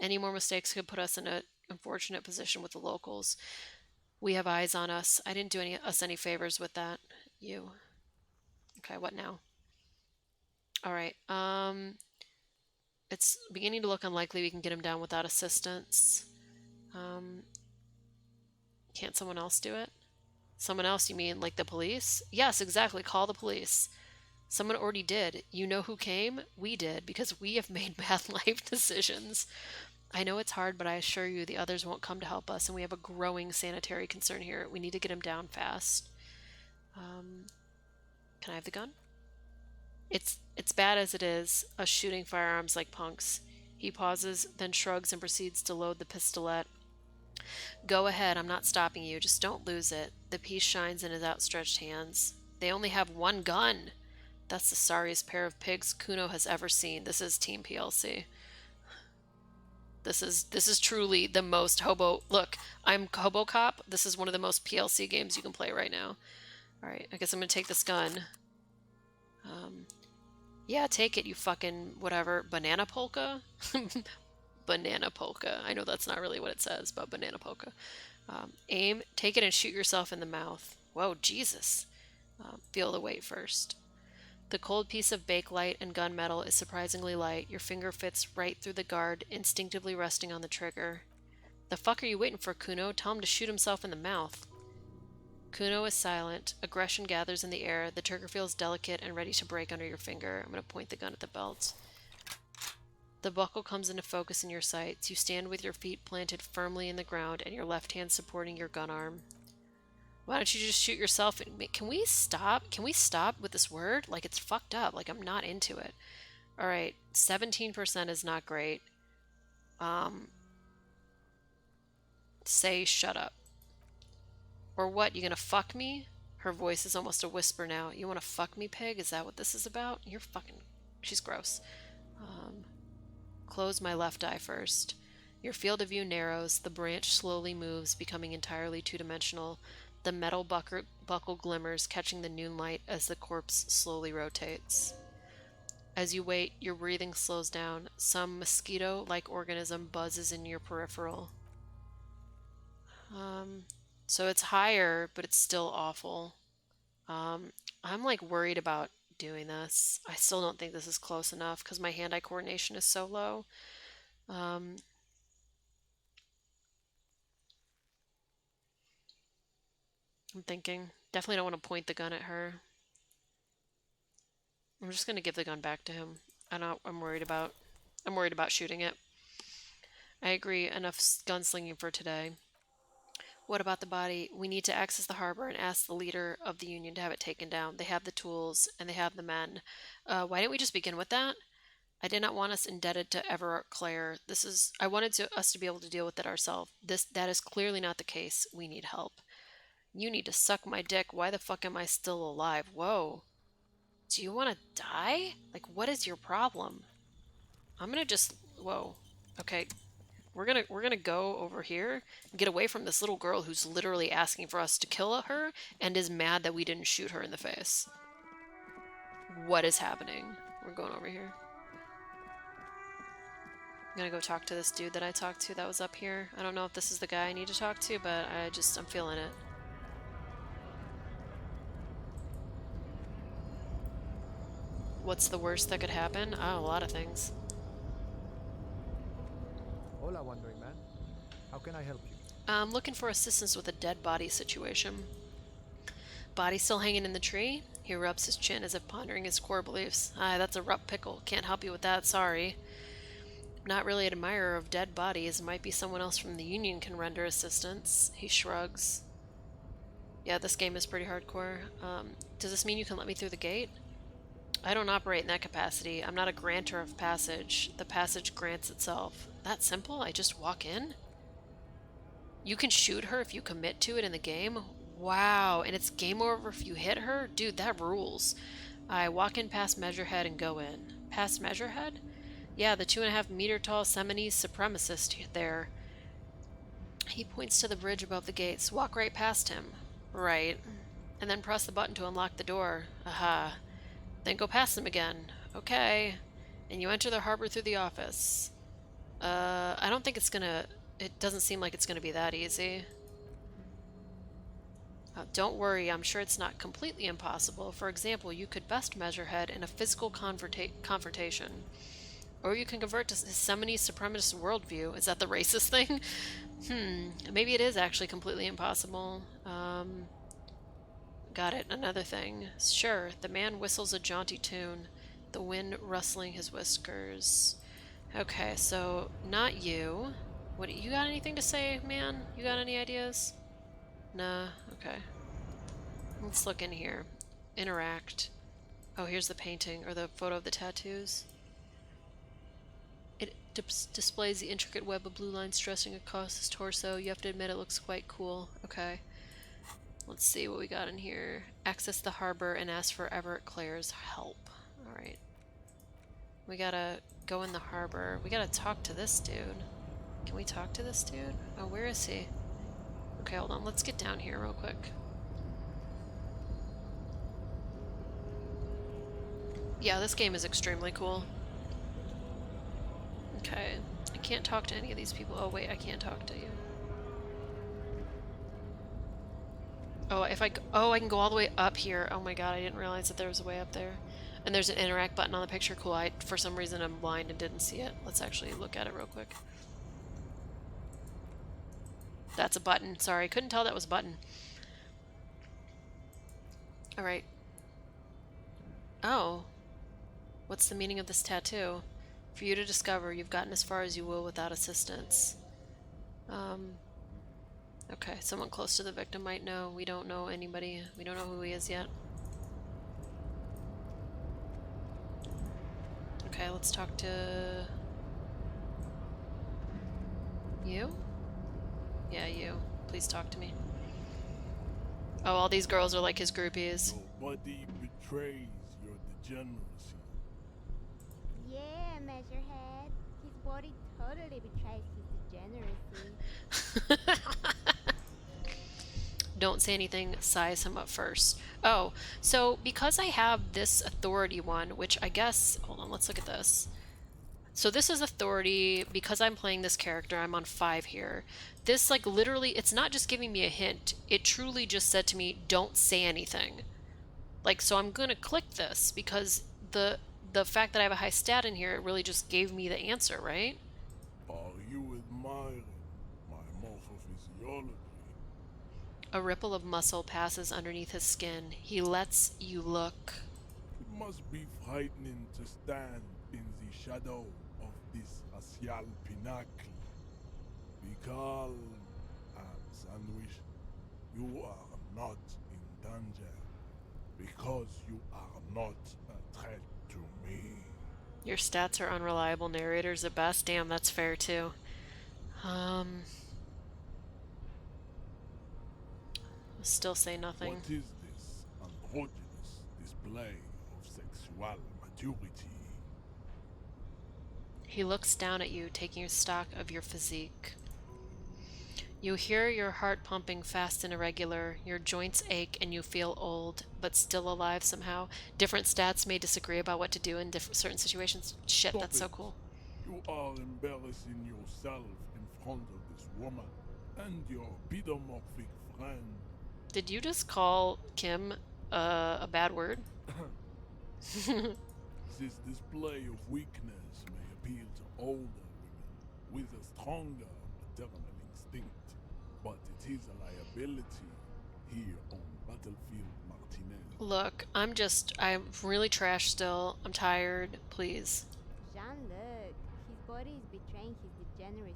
Any more mistakes could put us in an unfortunate position with the locals. We have eyes on us. I didn't do us any favors with that. You. Okay, what now? All right. It's beginning to look unlikely we can get him down without assistance. Can't someone else do it? Someone else, you mean like the police? Yes, exactly. Call the police. Someone already did. You know who came? We did, because we have made bad life decisions. I know it's hard, but I assure you the others won't come to help us, and we have a growing sanitary concern here. We need to get him down fast. Can I have the gun? It's bad as it is, us shooting firearms like punks. He pauses, then shrugs and proceeds to load the pistolet. Go ahead, I'm not stopping you. Just don't lose it. The piece shines in his outstretched hands. They only have one gun. That's the sorriest pair of pigs Kuno has ever seen. This is Team PLC. This is truly the most hobo. Look, I'm Hobo Cop. This is one of the most PLC games you can play right now. All right, I guess I'm gonna take this gun. Yeah, take it, you fucking whatever. Banana polka? Banana polka. I know that's not really what it says, but banana polka. Aim, take it and shoot yourself in the mouth. Whoa, Jesus. Feel the weight first. The cold piece of bakelite and gunmetal is surprisingly light. Your finger fits right through the guard, instinctively resting on the trigger. The fuck are you waiting for, Kuno? Tell him to shoot himself in the mouth. Kuno is silent. Aggression gathers in the air. The trigger feels delicate and ready to break under your finger. I'm going to point the gun at the belt. The buckle comes into focus in your sights. You stand with your feet planted firmly in the ground and your left hand supporting your gun arm. Why don't you just shoot yourself? Can we stop? Can we stop with this word? Like, it's fucked up. Like, I'm not into it. All right, 17% is not great. Say shut up. Or what, you gonna fuck me? Her voice is almost a whisper now. You wanna fuck me, pig? Is that what this is about? You're fucking... She's gross. Close my left eye first. Your field of view narrows. The branch slowly moves, becoming entirely two-dimensional. The metal buckle glimmers, catching the noon light as the corpse slowly rotates. As you wait, your breathing slows down. Some mosquito-like organism buzzes in your peripheral. So it's higher, but it's still awful. I'm like worried about doing this. I still don't think this is close enough because my hand-eye coordination is so low. I'm thinking. Definitely don't want to point the gun at her. I'm just gonna give the gun back to him. I'm worried about shooting it. I agree. Enough gunslinging for today. What about the body? We need to access the harbor and ask the leader of the Union to have it taken down. They have the tools and they have the men. Why didn't we just begin with that? I did not want us indebted to Everett Clare. I wanted us to be able to deal with it ourselves. That is clearly not the case. We need help. You need to suck my dick. Why the fuck am I still alive? Whoa. Do you want to die? Like, what is your problem? I'm gonna just. Whoa. Okay. We're gonna go over here and get away from this little girl who's literally asking for us to kill her and is mad that we didn't shoot her in the face. What is happening? We're going over here. I'm gonna go talk to this dude that I talked to that was up here. I don't know if this is the guy I need to talk to, but I'm feeling it. What's the worst that could happen? Oh, a lot of things. Hola, Wandering Man. How can I help you? I'm looking for assistance with a dead body situation. Body still hanging in the tree? He rubs his chin as if pondering his core beliefs. That's a rough pickle. Can't help you with that, sorry. Not really an admirer of dead bodies. Might be someone else from the Union can render assistance. He shrugs. Yeah, this game is pretty hardcore. Does this mean you can let me through the gate? I don't operate in that capacity. I'm not a grantor of passage. The passage grants itself. That simple? I just walk in? You can shoot her if you commit to it in the game? Wow, and it's game over if you hit her? Dude, that rules. I walk in past Measurehead and go in. Past Measurehead? Yeah, the 2.5-meter tall Seminese supremacist there. He points to the bridge above the gates. Walk right past him. Right. And then press the button to unlock the door. Aha. Then go past him again. Okay. And you enter the harbor through the office. I don't think it doesn't seem like it's gonna be that easy. Don't worry, I'm sure it's not completely impossible. For example, you could best Measurehead in a physical confrontation. Or you can convert to Seminese supremacist worldview. Is that the racist thing? Maybe it is actually completely impossible. Got it, another thing. Sure, the man whistles a jaunty tune, the wind rustling his whiskers. Okay, so not you. You got anything to say, man? You got any ideas? Nah, okay. Let's look in here. Interact. Oh, here's the painting, or the photo of the tattoos. It displays the intricate web of blue lines stressing across his torso. You have to admit it looks quite cool. Okay. Let's see what we got in here. Access the harbor and ask for Everett Clare's help. Alright. We gotta go in the harbor. We gotta talk to this dude. Can we talk to this dude? Oh, where is he? Okay, hold on. Let's get down here real quick. Yeah, this game is extremely cool. Okay. I can't talk to any of these people. Oh, wait, I can't talk to you. Oh, I can go all the way up here. Oh my god, I didn't realize that there was a way up there. And there's an interact button on the picture. Cool. For some reason, I'm blind and didn't see it. Let's actually look at it real quick. That's a button. Sorry, couldn't tell that was a button. Alright. Oh. What's the meaning of this tattoo? For you to discover, you've gotten as far as you will without assistance. Okay, someone close to the victim might know. We don't know anybody. We don't know who he is yet. Okay, let's talk to... You? Yeah, you. Please talk to me. Oh, all these girls are like his groupies. Nobody betrays your degeneracy. Yeah, Measurehead. His body totally betrays his degeneracy. Don't say anything, size him up first. Oh, so because I have this authority one, which I guess... Hold on, let's look at this. So this is authority. Because I'm playing this character, I'm on 5 here. This, like, literally, it's not just giving me a hint. It truly just said to me, don't say anything. Like, so I'm gonna click this because the fact that I have a high stat in here, it really just gave me the answer, right? Are you admiring my morphophysiology? A ripple of muscle passes underneath his skin. He lets you look. It must be frightening to stand in the shadow of this racial pinnacle. Be calm, Sandwich. You are not in danger because you are not a threat to me. Your stats are unreliable narrators at best. Damn, that's fair too. Um, still say nothing. What is this androgynous display of sexual maturity? He looks down at you, taking stock of your physique. You hear your heart pumping fast and irregular, your joints ache, and you feel old, but still alive somehow. Different stats may disagree about what to do in certain situations. Shit, Stop that's it. so cool. You are embarrassing yourself in front of this woman and your pedomorphic friend. Did you just call Kim a bad word? This display of weakness may appeal to older women with a stronger maternal instinct, but it is a liability here on Battlefield Martinez. Look, I'm really trash still. I'm tired. Please. Jean-Luc, his body is betraying his degeneracy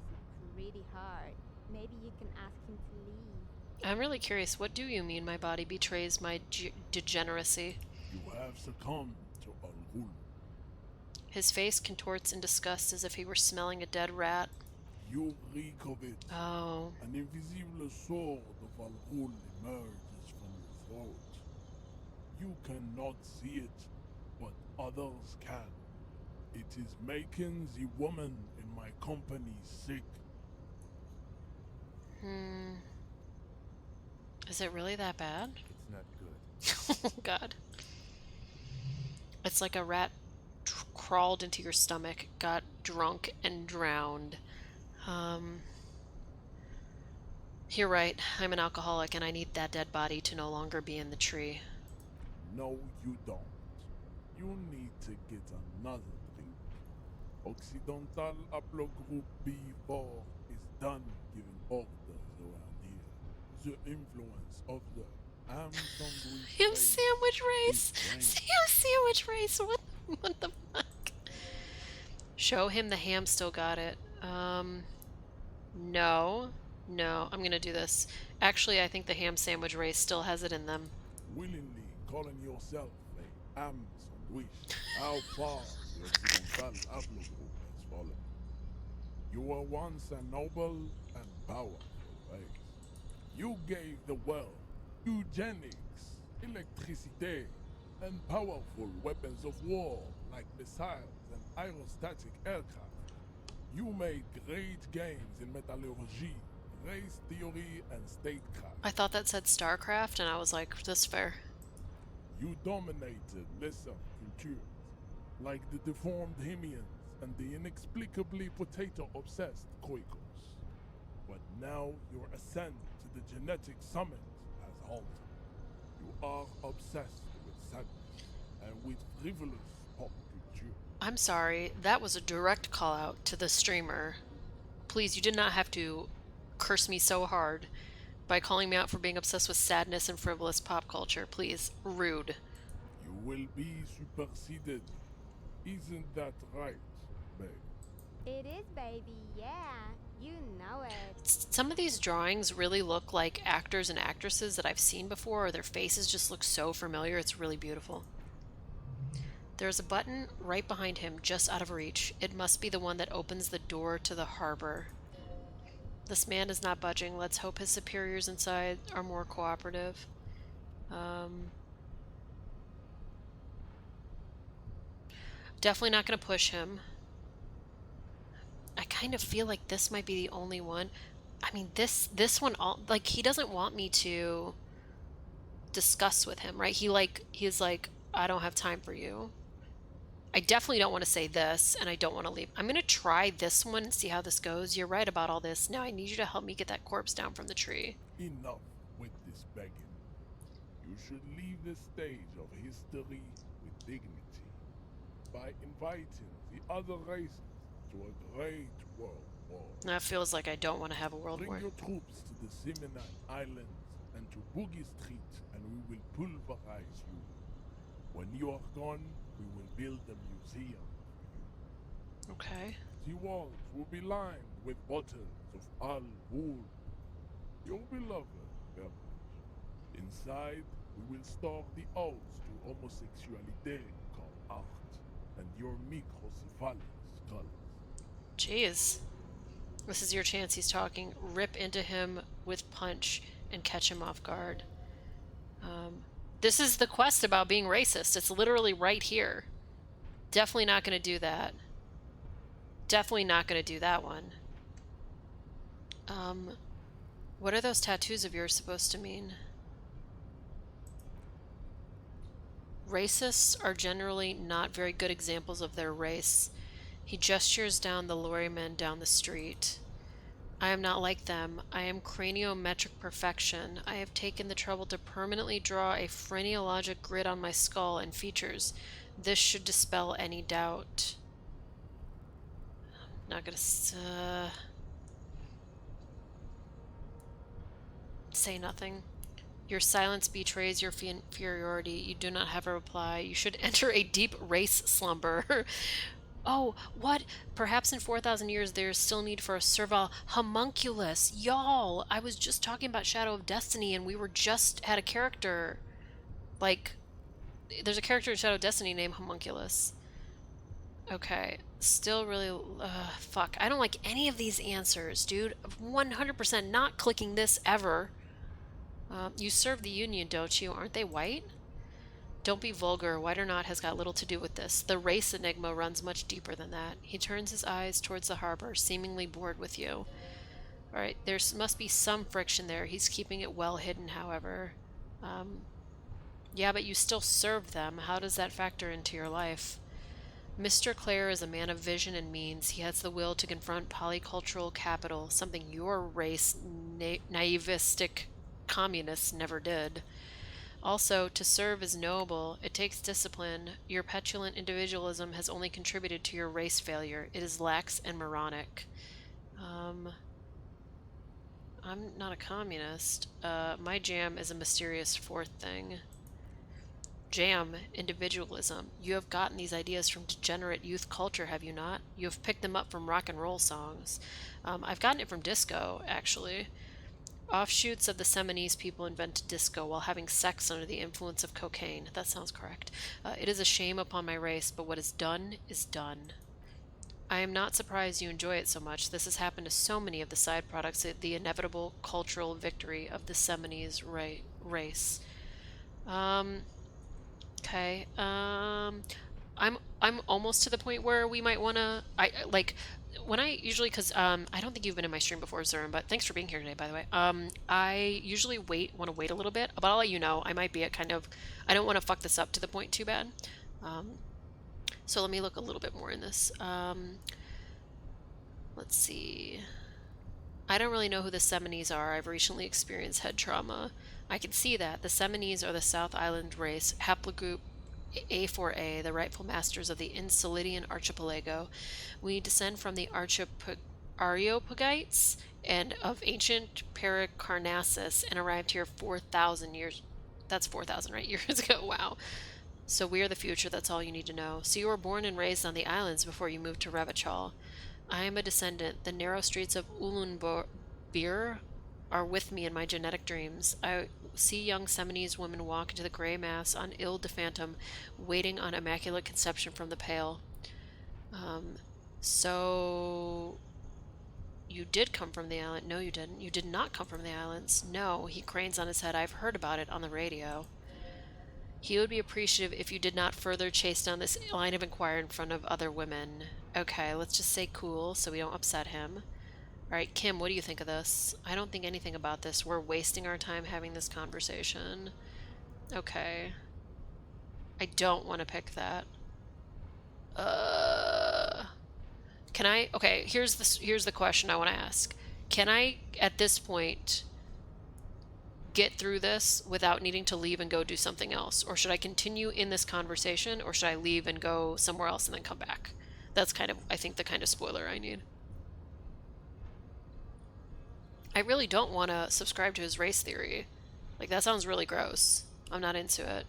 pretty hard. Maybe you can ask him to leave. I'm really curious. What do you mean my body betrays my degeneracy? You have succumbed to Al Ghul. His face contorts in disgust as if he were smelling a dead rat. You reek of it. Oh. An invisible sword of Al Ghul emerges from your throat. You cannot see it, but others can. It is making the woman in my company sick. Is it really that bad? It's not good. Oh, God. It's like a rat crawled into your stomach, got drunk, and drowned. You're right. I'm an alcoholic, and I need that dead body to no longer be in the tree. No, you don't. You need to get another drink. Occidental Haplogroup B4 is done giving orders around here. The influence of the ham sandwich Ham race sandwich race! is Ham sandwich race! What the fuck? Show him the ham still got it. No. No, I'm gonna do this. Actually, I think the ham sandwich race still has it in them. willingly calling yourself a ham sandwich. How far the Occidental Haplogroup has fallen. You were once a noble and powerful race. You gave the world eugenics, electricity, and powerful weapons of war like missiles and aerostatic aircraft. You made great gains in metallurgy, race theory, and statecraft. I thought that said StarCraft, and I was like, this is fair. You dominated lesser cultures, like the deformed Hemians and the inexplicably potato-obsessed Koikos. But now your ascent to the genetic summit has halted. You are obsessed with sadness and with frivolous pop culture. I'm sorry, that was a direct call out to the streamer. Please, you did not have to curse me so hard by calling me out for being obsessed with sadness and frivolous pop culture. Please, rude. You will be superseded. Isn't that right, babe? It is, baby, yeah. You know it. Some of these drawings really look like actors and actresses that I've seen before, or their faces just look so familiar. It's really beautiful. There's a button right behind him, just out of reach. It must be the one that opens the door to the harbor. This man is not budging. Let's hope his superiors inside are more cooperative. Definitely not going to push him. I kind of feel like this might be the only one. I mean, this one, like, he doesn't want me to discuss with him, right? He's like, I don't have time for you. I definitely don't want to say this, and I don't want to leave. I'm going to try this one and see how this goes. You're right about all this. Now I need you to help me get that corpse down from the tree. Enough with this begging. You should leave the stage of history with dignity by inviting the other races to a great world war. That feels like I don't want to have a world Bring war. your troops to the Simonite Islands and to Boogie Street, and we will pulverize you. When you are gone, we will build a museum. Okay. The walls will be lined with bottles of Al Ghul, your beloved beverage. Inside, we will store the odes to homosexuality called art, and your microcephalus colors. Jeez. This is your chance. He's talking. Rip into him with punch and catch him off guard. This is the quest about being racist. It's literally right here. Definitely not going to do that. Definitely not going to do that one. What are those tattoos of yours supposed to mean? Racists are generally not very good examples of their race. He gestures down the lorrymen down the street. I am not like them. I am craniometric perfection. I have taken the trouble to permanently draw a phrenologic grid on my skull and features. This should dispel any doubt. Not gonna say nothing. Your silence betrays your inferiority. You do not have a reply. You should enter a deep race slumber. Oh, what? Perhaps in 4,000 years there is still need for a servile homunculus. Y'all, I was just talking about Shadow of Destiny and we were just had a character. Like, there's a character in Shadow of Destiny named Homunculus. Okay, still really, fuck. I don't like any of these answers, dude. 100% not clicking this ever. You serve the Union, don't you? Aren't they white? Don't be vulgar. White or not has got little to do with this. The race enigma runs much deeper than that. He turns his eyes towards the harbor, seemingly bored with you. Alright, there must be some friction there. He's keeping it well hidden, however. Yeah, but you still serve them. How does that factor into your life? Mr. Clare is a man of vision and means. He has the will to confront polycultural capital, something your race, naivistic communists never did. Also, to serve is noble. It takes discipline. Your petulant individualism has only contributed to your race failure. It is lax and moronic. I'm not a communist. My jam is a mysterious fourth thing. Jam, individualism. You have gotten these ideas from degenerate youth culture, have you not? You have picked them up from rock and roll songs. I've gotten it from disco, actually. Offshoots of the Seminoles people invented disco while having sex under the influence of cocaine. That sounds correct. It is a shame upon my race, but what is done is done. I am not surprised you enjoy it so much. This has happened to so many of the side products of the inevitable cultural victory of the Seminoles race. Okay. I'm almost to the point where we might want to when I usually because I don't think you've been in my stream before, Zurin, but thanks for being here today, by the way. I usually want to wait a little bit, but I'll let you know. I might be at kind of I don't want to fuck this up to the point too bad. So let me look a little bit more in this. Let's see. I don't really know who the Seminoles are. I've recently experienced head trauma. I can see that. The Seminoles are the South Island race, haplogroup A4A, the rightful masters of the Insolidian archipelago. We descend from the Areopagites and of ancient Pericarnassus and arrived here 4,000 years. That's 4,000, right? Years ago. Wow. So we are the future. That's all you need to know. So you were born and raised on the islands before you moved to Revachol. I am a descendant. The narrow streets of Ulunbir are with me in my genetic dreams. I see young Seminoles women walk into the gray mass on Ile de Phantom, waiting on immaculate conception from the Pale. So you did come from the island. No, you didn't. You did not come from the islands. No, he cranes on his head. I've heard about it on the radio. He would be appreciative if you did not further chase down this line of inquiry in front of other women. Okay, let's just say cool so we don't upset him. Alright, Kim, what do you think of this? I don't think anything about this. We're wasting our time having this conversation. Okay. I don't want to pick that. Can I? Okay, here's the question I want to ask. Can I, at this point, get through this without needing to leave and go do something else? Or should I continue in this conversation, or should I leave and go somewhere else and then come back? That's kind of, I think, the kind of spoiler I need. I really don't want to subscribe to his race theory. Like, that sounds really gross. I'm not into it.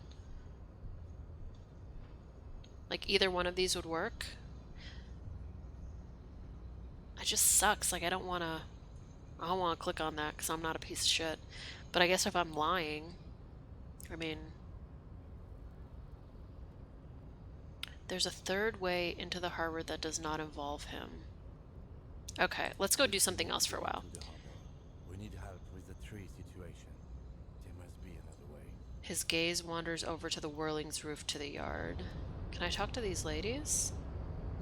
Like, either one of these would work. It just sucks. Like, I don't want to click on that because I'm not a piece of shit. But I guess if I'm lying, I mean, there's a third way into the harbor that does not involve him. Okay, let's go do something else for a while. To the harbor. We need help with the tree situation. There must be another way. His gaze wanders over to the Whirling's roof to the yard. Can I talk to these ladies?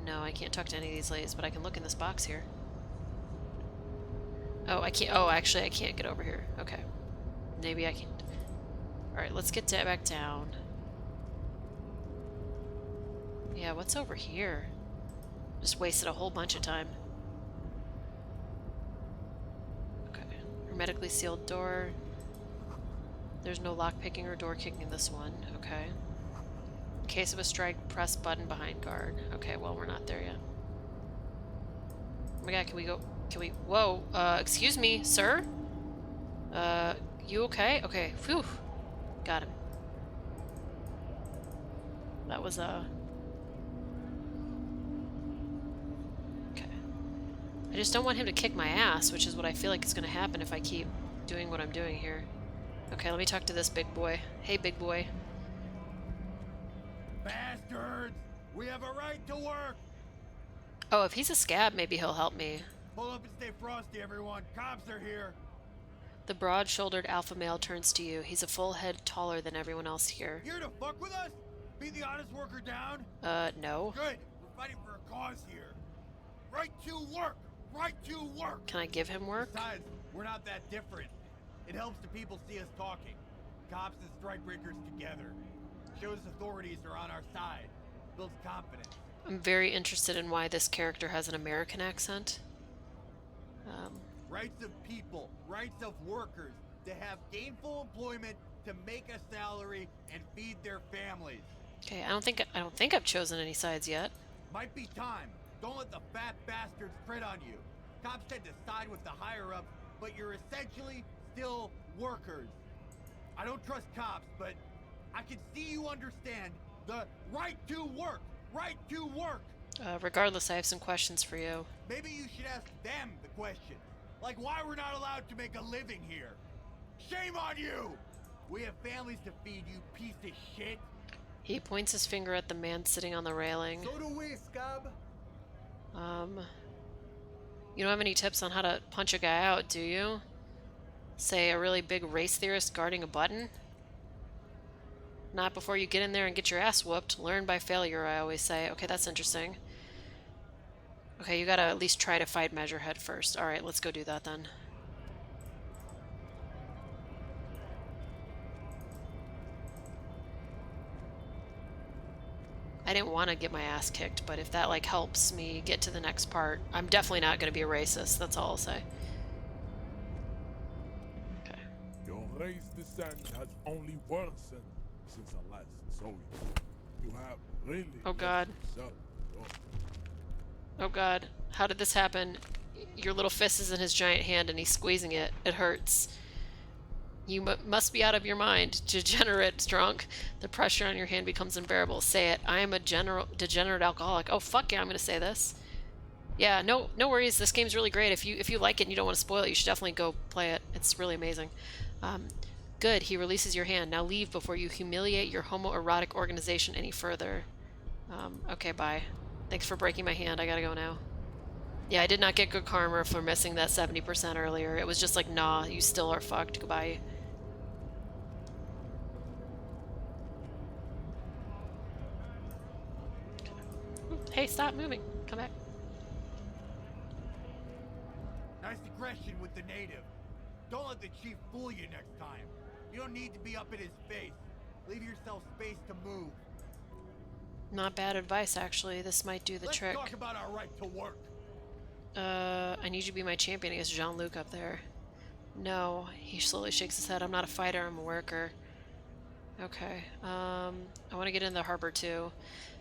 No, I can't talk to any of these ladies, but I can look in this box here. Oh, I can't. Oh, actually, I can't get over here. Okay. Maybe I can. Alright, let's get back down. Yeah, what's over here? Just wasted a whole bunch of time. Okay. Hermetically sealed door. There's no lockpicking or door kicking in this one. Okay. In case of a strike, press button behind guard. Okay, well, we're not there yet. Oh my god, can we go? Can we? Whoa, excuse me, sir? You okay? Okay, phew. Got him. That was, okay. I just don't want him to kick my ass, which is what I feel like is gonna happen if I keep doing what I'm doing here. Okay, let me talk to this big boy. Hey, big boy. Bastards! We have a right to work! Oh, if he's a scab, maybe he'll help me. Pull up and stay frosty, everyone. Cops are here. The broad-shouldered alpha male turns to you. He's a full head taller than everyone else here. Here to fuck with us? Be the honest worker down? No. Good. We're fighting for a cause here. Right to work! Right to work! Can I give him work? Besides, we're not that different. It helps the people see us talking. Cops and strikebreakers together. Shows authorities are on our side. Builds confidence. I'm very interested in why this character has an American accent. Rights of people, rights of workers to have gainful employment, to make a salary and feed their families. Okay, I don't think I've chosen any sides yet. Might be time. Don't let the fat bastards print on you. Cops tend to side with the higher ups, but you're essentially still workers. I don't trust cops, but I can see you understand the right to work. Right to work. Regardless, I have some questions for you. Maybe you should ask them the question. Like why we're not allowed to make a living here. Shame on you! We have families to feed, you piece of shit. He points his finger at the man sitting on the railing. So do we, scab. You don't have any tips on how to punch a guy out, do you? Say a really big race theorist guarding a button? Not before you get in there and get your ass whooped. Learn by failure, I always say. Okay, that's interesting. Okay, you gotta at least try to fight Measurehead first. Alright, let's go do that then. I didn't want to get my ass kicked, but if that, like, helps me get to the next part, I'm definitely not gonna be a racist, that's all I'll say. Okay. Your race descent has only worsened since I last saw you. You have really Oh god. yourself. Oh god. How did this happen? Your little fist is in his giant hand and he's squeezing it. It hurts. You must be out of your mind. Degenerate drunk. The pressure on your hand becomes unbearable. Say it. I am a degenerate alcoholic. Oh fuck yeah, I'm gonna say this. Yeah, no worries. This game's really great. If you like it and you don't want to spoil it, you should definitely go play it. It's really amazing. Good. He releases your hand. Now leave before you humiliate your homoerotic organization any further. Okay, bye. Thanks for breaking my hand. I gotta go now. Yeah, I did not get good karma for missing that 70% earlier. It was just like, nah, you still are fucked. Goodbye. Hey, stop moving. Come back. Nice aggression with the native. Don't let the chief fool you next time. You don't need to be up in his face. Leave yourself space to move. Not bad advice, actually. This might do the trick. Let's talk about our right to work. I need you to be my champion against Jean-Luc up there. No. He slowly shakes his head. I'm not a fighter, I'm a worker. Okay. I want to get in the harbor too.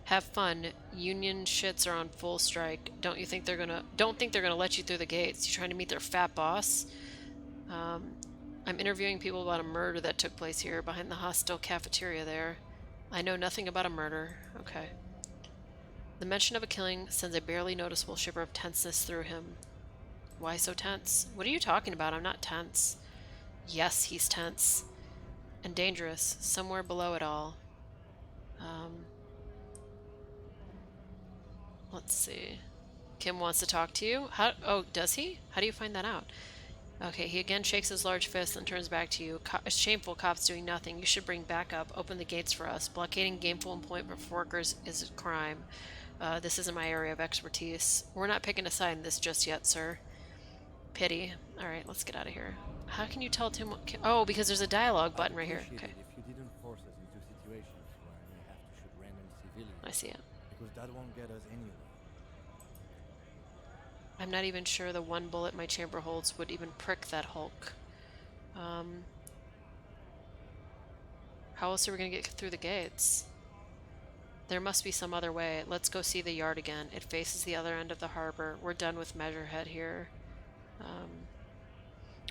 Have fun. Union shits are on full strike. Don't think they're gonna let you through the gates. You trying to meet their fat boss? I'm interviewing people about a murder that took place here behind the hostel cafeteria there. I know nothing about a murder. Okay. The mention of a killing sends a barely noticeable shiver of tenseness through him. Why so tense? What are you talking about? I'm not tense. Yes, he's tense. And dangerous. Somewhere below it all. Let's see. Kim wants to talk to you? How? Oh, does he? How do you find that out? Okay, he again shakes his large fist and turns back to you. Shameful cops doing nothing. You should bring backup. Open the gates for us. Blockading gainful employment for workers is a crime. This isn't my area of expertise. We're not picking a side in this just yet, sir. Pity. Alright, let's get out of here. How can you tell Tim what... Oh, because there's a dialogue button right here. Okay. If you didn't force us into situations where we have to shoot random civilians. I see it. Because that won't get us anywhere. I'm not even sure the one bullet my chamber holds would even prick that Hulk. How else are we going to get through the gates? There must be some other way. Let's go see the yard again. It faces the other end of the harbor. We're done with Measurehead here.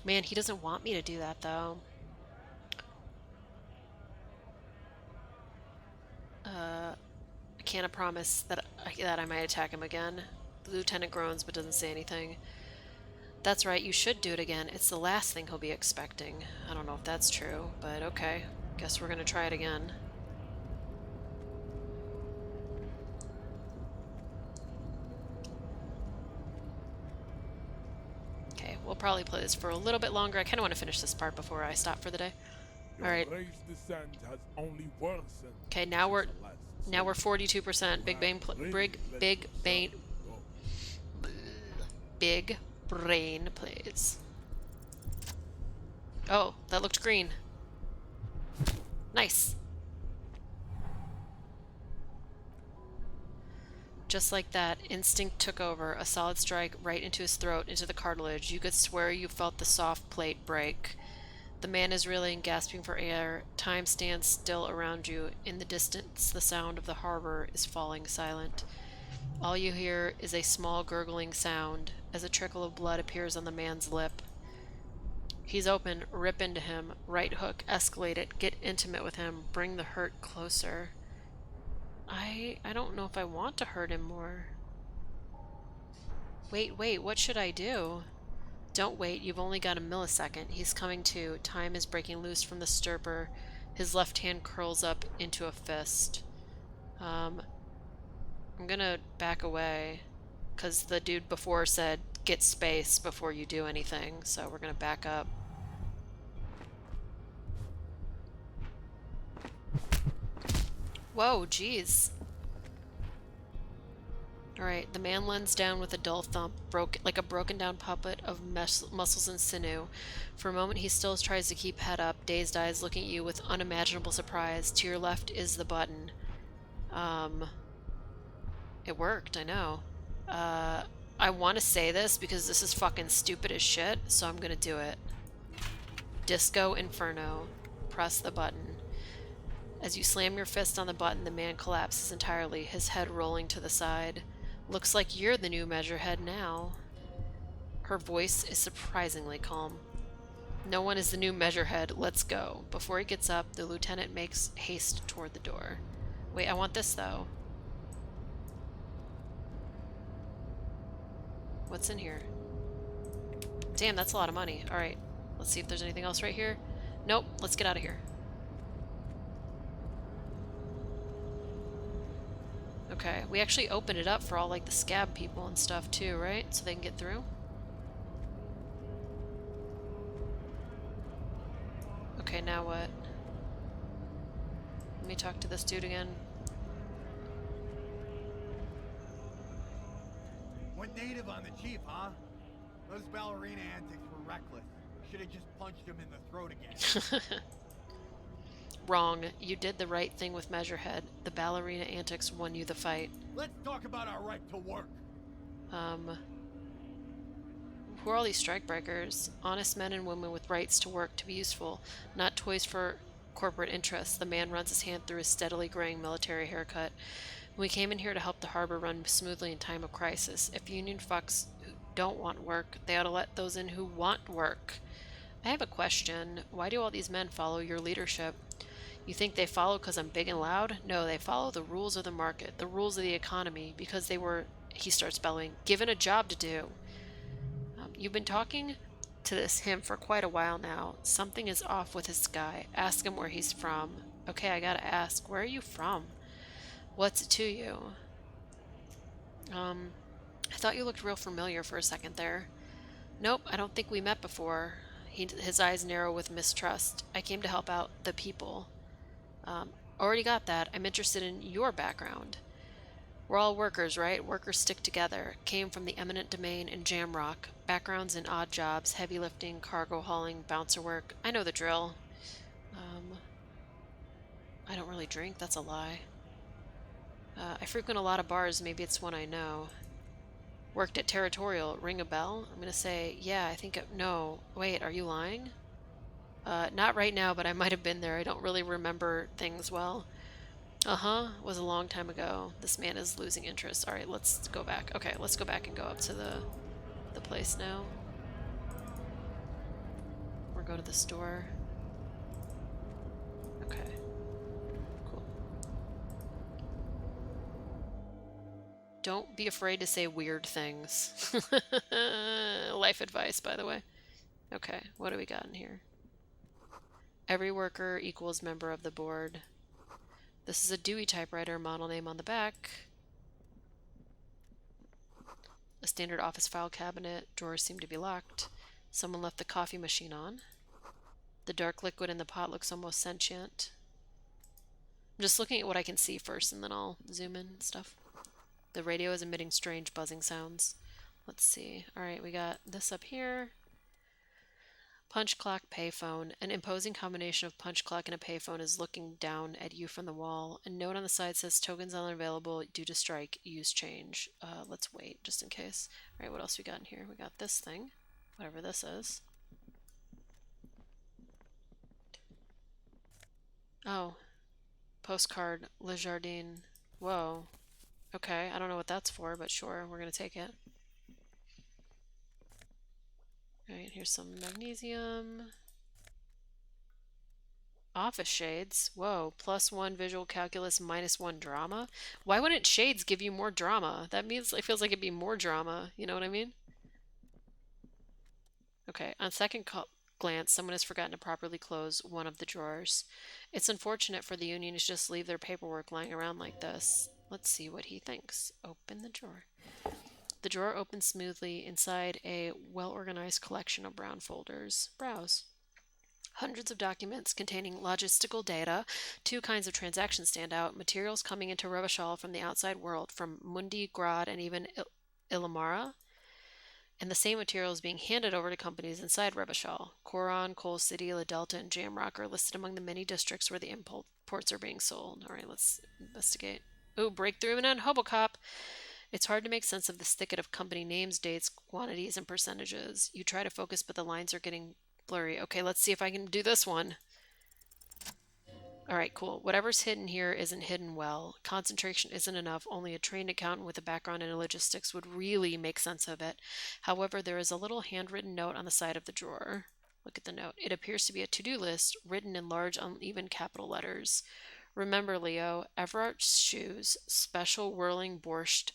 Man, he doesn't want me to do that, though. I can't promise that I might attack him again. The lieutenant groans but doesn't say anything. That's right, you should do it again. It's the last thing he'll be expecting. I don't know if that's true, but okay. Guess we're gonna try it again. Okay, we'll probably play this for a little bit longer. I kind of want to finish this part before I stop for the day. All right. Okay, now we're 42%. Big brain plays. Oh, that looked green. Nice. Just like that, instinct took over, a solid strike right into his throat, into the cartilage. You could swear you felt the soft plate break. The man is reeling, gasping for air. Time stands still around you. In the distance, the sound of the harbor is falling silent. All you hear is a small gurgling sound as a trickle of blood appears on the man's lip. He's open. Rip into him. Right hook. Escalate it. Get intimate with him. Bring the hurt closer. I don't know if I want to hurt him more. Wait, what should I do? Don't wait, you've only got a millisecond. He's coming to. Time is breaking loose from the stupor. His left hand curls up into a fist. I'm gonna back away, because the dude before said, get space before you do anything, so we're gonna back up. Whoa, jeez. Alright, the man lends down with a dull thump, like a broken down puppet of muscles and sinew. For a moment he still tries to keep head up, dazed eyes looking at you with unimaginable surprise. To your left is the button. It worked, I know. I want to say this because this is fucking stupid as shit, so I'm gonna do it. Disco Inferno. Press the button. As you slam your fist on the button, the man collapses entirely, his head rolling to the side. Looks like you're the new Measurehead now. Her voice is surprisingly calm. No one is the new Measurehead. Let's go. Before he gets up, the lieutenant makes haste toward the door. Wait, I want this, though. What's in here? Damn, that's a lot of money. Alright, let's see if there's anything else right here. Nope, let's get out of here. Okay, we actually opened it up for all, like, the scab people and stuff, too, right? So they can get through? Okay, now what? Let me talk to this dude again. Went native on the chief, huh? Those ballerina antics were reckless. Should have just punched him in the throat again. Wrong. You did the right thing with Measurehead. The ballerina antics won you the fight. Let's talk about our right to work. Who are all these strikebreakers? Honest men and women with rights to work, to be useful, not toys for corporate interests. The man runs his hand through his steadily graying military haircut. We came in here to help the harbor run smoothly in time of crisis. If union fucks who don't want work, they ought to let those in who want work. I have a question. Why do all these men follow your leadership? You think they follow because I'm big and loud? No, they follow the rules of the market, the rules of the economy, because they were, he starts bellowing, given a job to do. You've been talking to this him for quite a while now. Something is off with this guy. Ask him where he's from. Okay, I gotta ask, where are you from? What's it to you? I thought you looked real familiar for a second there. Nope, I don't think we met before. His eyes narrow with mistrust. I came to help out the people. Already got that. I'm interested in your background. We're all workers, right? Workers stick together. Came from the eminent domain in Jamrock. Backgrounds in odd jobs, heavy lifting, cargo hauling, bouncer work. I know the drill. I don't really drink. That's a lie. I frequent a lot of bars. Maybe it's one I know. Worked at Territorial. Ring a bell? I'm gonna say, yeah, I think... No. Wait, are you lying? Not right now, but I might have been there. I don't really remember things well. Uh-huh. Was a long time ago. This man is losing interest. All right, let's go back. Okay, let's go back and go up to the place now. Or go to the store. Okay. Cool. Don't be afraid to say weird things. Life advice, by the way. Okay, what do we got in here? Every worker equals member of the board. This is a Dewey typewriter, model name on the back. A standard office file cabinet. Drawers seem to be locked. Someone left the coffee machine on. The dark liquid in the pot looks almost sentient. I'm just looking at what I can see first, and then I'll zoom in and stuff. The radio is emitting strange buzzing sounds. Let's see. Alright, we got this up here. Punch clock, payphone. An imposing combination of punch clock and a payphone is looking down at you from the wall. A note on the side says tokens unavailable due to strike. Use change. Let's wait just in case. Alright, what else we got in here? We got this thing. Whatever this is. Oh. Postcard. Le Jardin. Whoa. Okay, I don't know what that's for, but sure, we're gonna take it. Alright, here's some magnesium. Office shades. Whoa, +1 visual calculus, -1 drama. Why wouldn't shades give you more drama? That means it feels like it'd be more drama. You know what I mean? Okay, on second glance, someone has forgotten to properly close one of the drawers. It's unfortunate for the union to just leave their paperwork lying around like this. Let's see what he thinks. Open the drawer. The drawer opens smoothly inside a well-organized collection of brown folders. Browse. Hundreds of documents containing logistical data. Two kinds of transactions stand out. Materials coming into Revachol from the outside world, from Mundi, Grad, and even Illamara. And the same materials being handed over to companies inside Revachol. Coron, Coal City, La Delta, and Jamrock are listed among the many districts where the imports are being sold. All right, let's investigate. Ooh, breakthrough in Hobocop. It's hard to make sense of this thicket of company names, dates, quantities, and percentages. You try to focus, but the lines are getting blurry. Okay, let's see if I can do this one. All right, cool. Whatever's hidden here isn't hidden well. Concentration isn't enough. Only a trained accountant with a background in logistics would really make sense of it. However, there is a little handwritten note on the side of the drawer. Look at the note. It appears to be a to-do list written in large, uneven capital letters. Remember, Leo, Everart's shoes, special whirling borscht,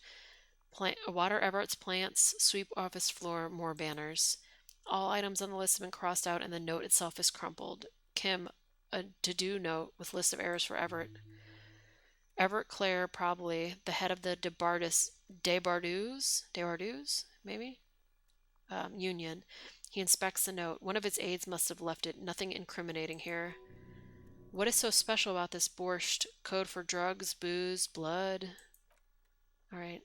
water Everart's plants, sweep office floor, more banners. All items on the list have been crossed out and the note itself is crumpled. Kim, a to-do note with list of errors for Everett. Everett Clare, probably the head of the Desbardeaux, maybe? Union. He inspects the note. One of its aides must have left it. Nothing incriminating here. What is so special about this borscht? Code for drugs, booze, blood? Alright.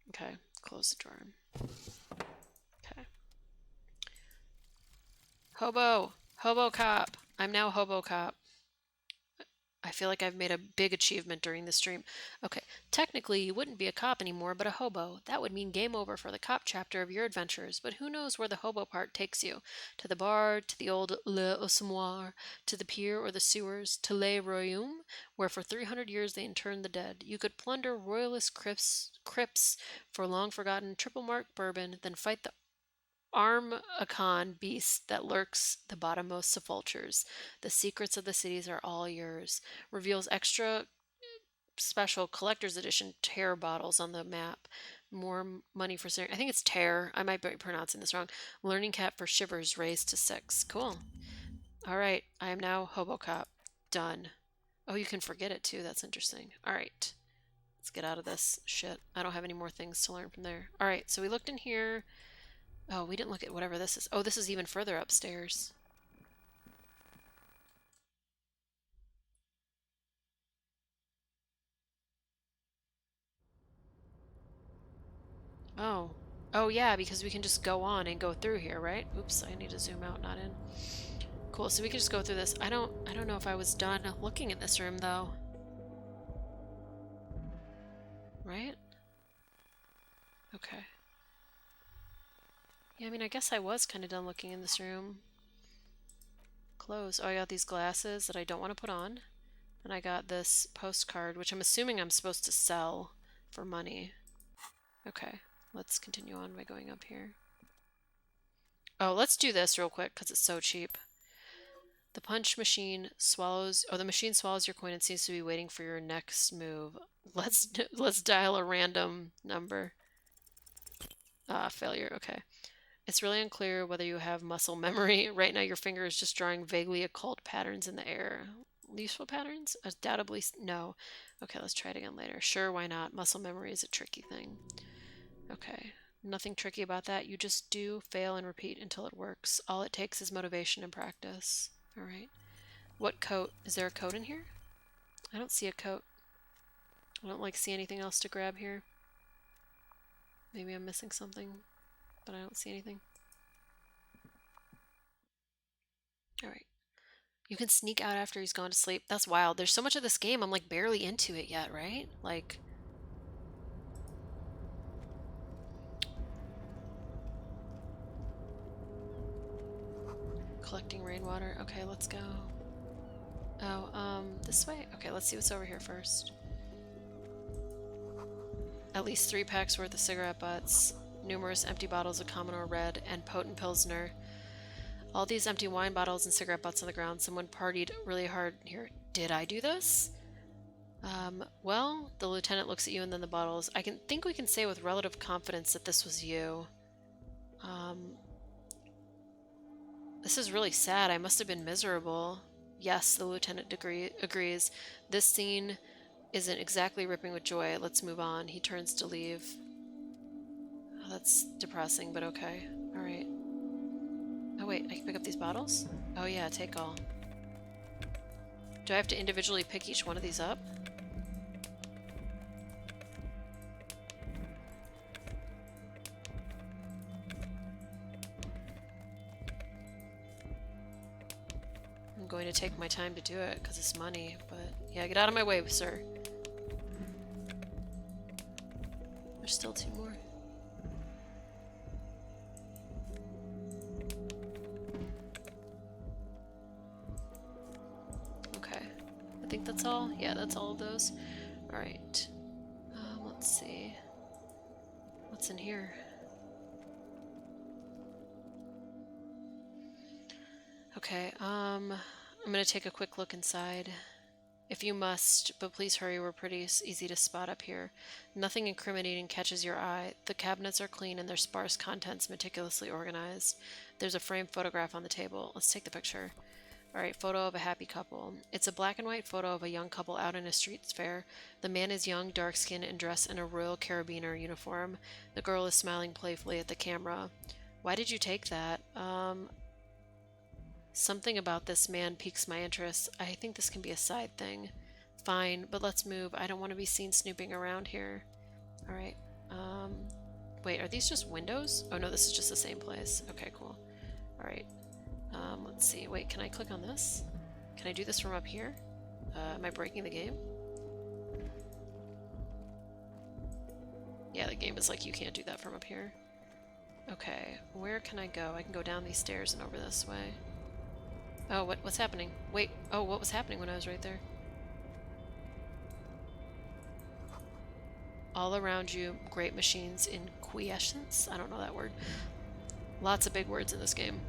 Okay, close the drawer. Okay. Hobo cop. I'm now hobo cop. I feel like I've made a big achievement during the stream. Okay, technically you wouldn't be a cop anymore, but a hobo. That would mean game over for the cop chapter of your adventures, but who knows where the hobo part takes you? To the bar, to the old Le Osmoir, to the pier or the sewers, to Le Royaume, where for 300 years they interned the dead. You could plunder royalist crypts for long-forgotten triple mark bourbon, then fight the Arm a con beast that lurks the bottommost sepulchres. The secrets of the cities are all yours. Reveals extra special collector's edition tear bottles on the map. More money for I think it's tear. I might be pronouncing this wrong. Learning cap for shivers raised to 6. Cool. All right. I am now Hobocop. Done. Oh, you can forget it too. That's interesting. All right. Let's get out of this shit. I don't have any more things to learn from there. All right. So we looked in here. Oh, we didn't look at whatever this is. Oh, this is even further upstairs. Oh. Oh, yeah, because we can just go on and go through here, right? Oops, I need to zoom out, not in. Cool, so we can just go through this. I don't know if I was done looking in this room, though. Right? Okay. Yeah, I mean, I guess I was kind of done looking in this room. Close. Oh, I got these glasses that I don't want to put on. And I got this postcard, which I'm assuming I'm supposed to sell for money. Okay, let's continue on by going up here. Oh, let's do this real quick because it's so cheap. The punch machine swallows, oh, the machine swallows your coin and seems to be waiting for your next move. Let's dial a random number. Ah, failure. Okay. It's really unclear whether you have muscle memory. Right now, your finger is just drawing vaguely occult patterns in the air. Useful patterns? Undoubtedly, no. Okay, let's try it again later. Sure, why not? Muscle memory is a tricky thing. Okay. Nothing tricky about that. You just do, fail, and repeat until it works. All it takes is motivation and practice. All right. What coat? Is there a coat in here? I don't see a coat. I don't see anything else to grab here. Maybe I'm missing something, but I don't see anything. All right. You can sneak out after he's gone to sleep. That's wild. There's so much of this game, I'm barely into it yet, right? Collecting rainwater. Okay, let's go. Oh, this way? Okay, let's see what's over here first. At least 3 packs worth of cigarette butts, numerous empty bottles of Commodore Red, and potent Pilsner. All these empty wine bottles and cigarette butts on the ground. Someone partied really hard here. Did I do this? Well, the lieutenant looks at you and then the bottles. I think we can say with relative confidence that this was you. This is really sad. I must have been miserable. Yes, the lieutenant agrees. This scene isn't exactly ripping with joy. Let's move on. He turns to leave. Oh, that's depressing, but okay. Alright. Oh wait, I can pick up these bottles? Oh yeah, take all. Do I have to individually pick each one of these up? I'm going to take my time to do it because it's money, but yeah, get out of my way, sir. There's still 2 more. Okay. I think that's all. Yeah, that's all of those. Alright. Let's see. What's in here? Okay, I'm gonna take a quick look inside. If you must, but please hurry, we're pretty easy to spot up here. Nothing incriminating catches your eye. The cabinets are clean and their sparse contents meticulously organized. There's a framed photograph on the table. Let's take the picture. Alright, photo of a happy couple. It's a black and white photo of a young couple out in a street fair. The man is young, dark-skinned, and dressed in a Royal Carabiner uniform. The girl is smiling playfully at the camera. Why did you take that? Something about this man piques my interest. I think this can be a side thing. Fine, but let's move. I don't want to be seen snooping around here. Alright. Wait, are these just windows? Oh no, this is just the same place. Okay, cool. Alright. Let's see. Wait, can I click on this? Can I do this from up here? Am I breaking the game? Yeah, the game is like, you can't do that from up here. Okay, where can I go? I can go down these stairs and over this way. Oh, what's happening? Wait, oh, what was happening when I was right there? All around you, great machines in quiescence? I don't know that word. Lots of big words in this game.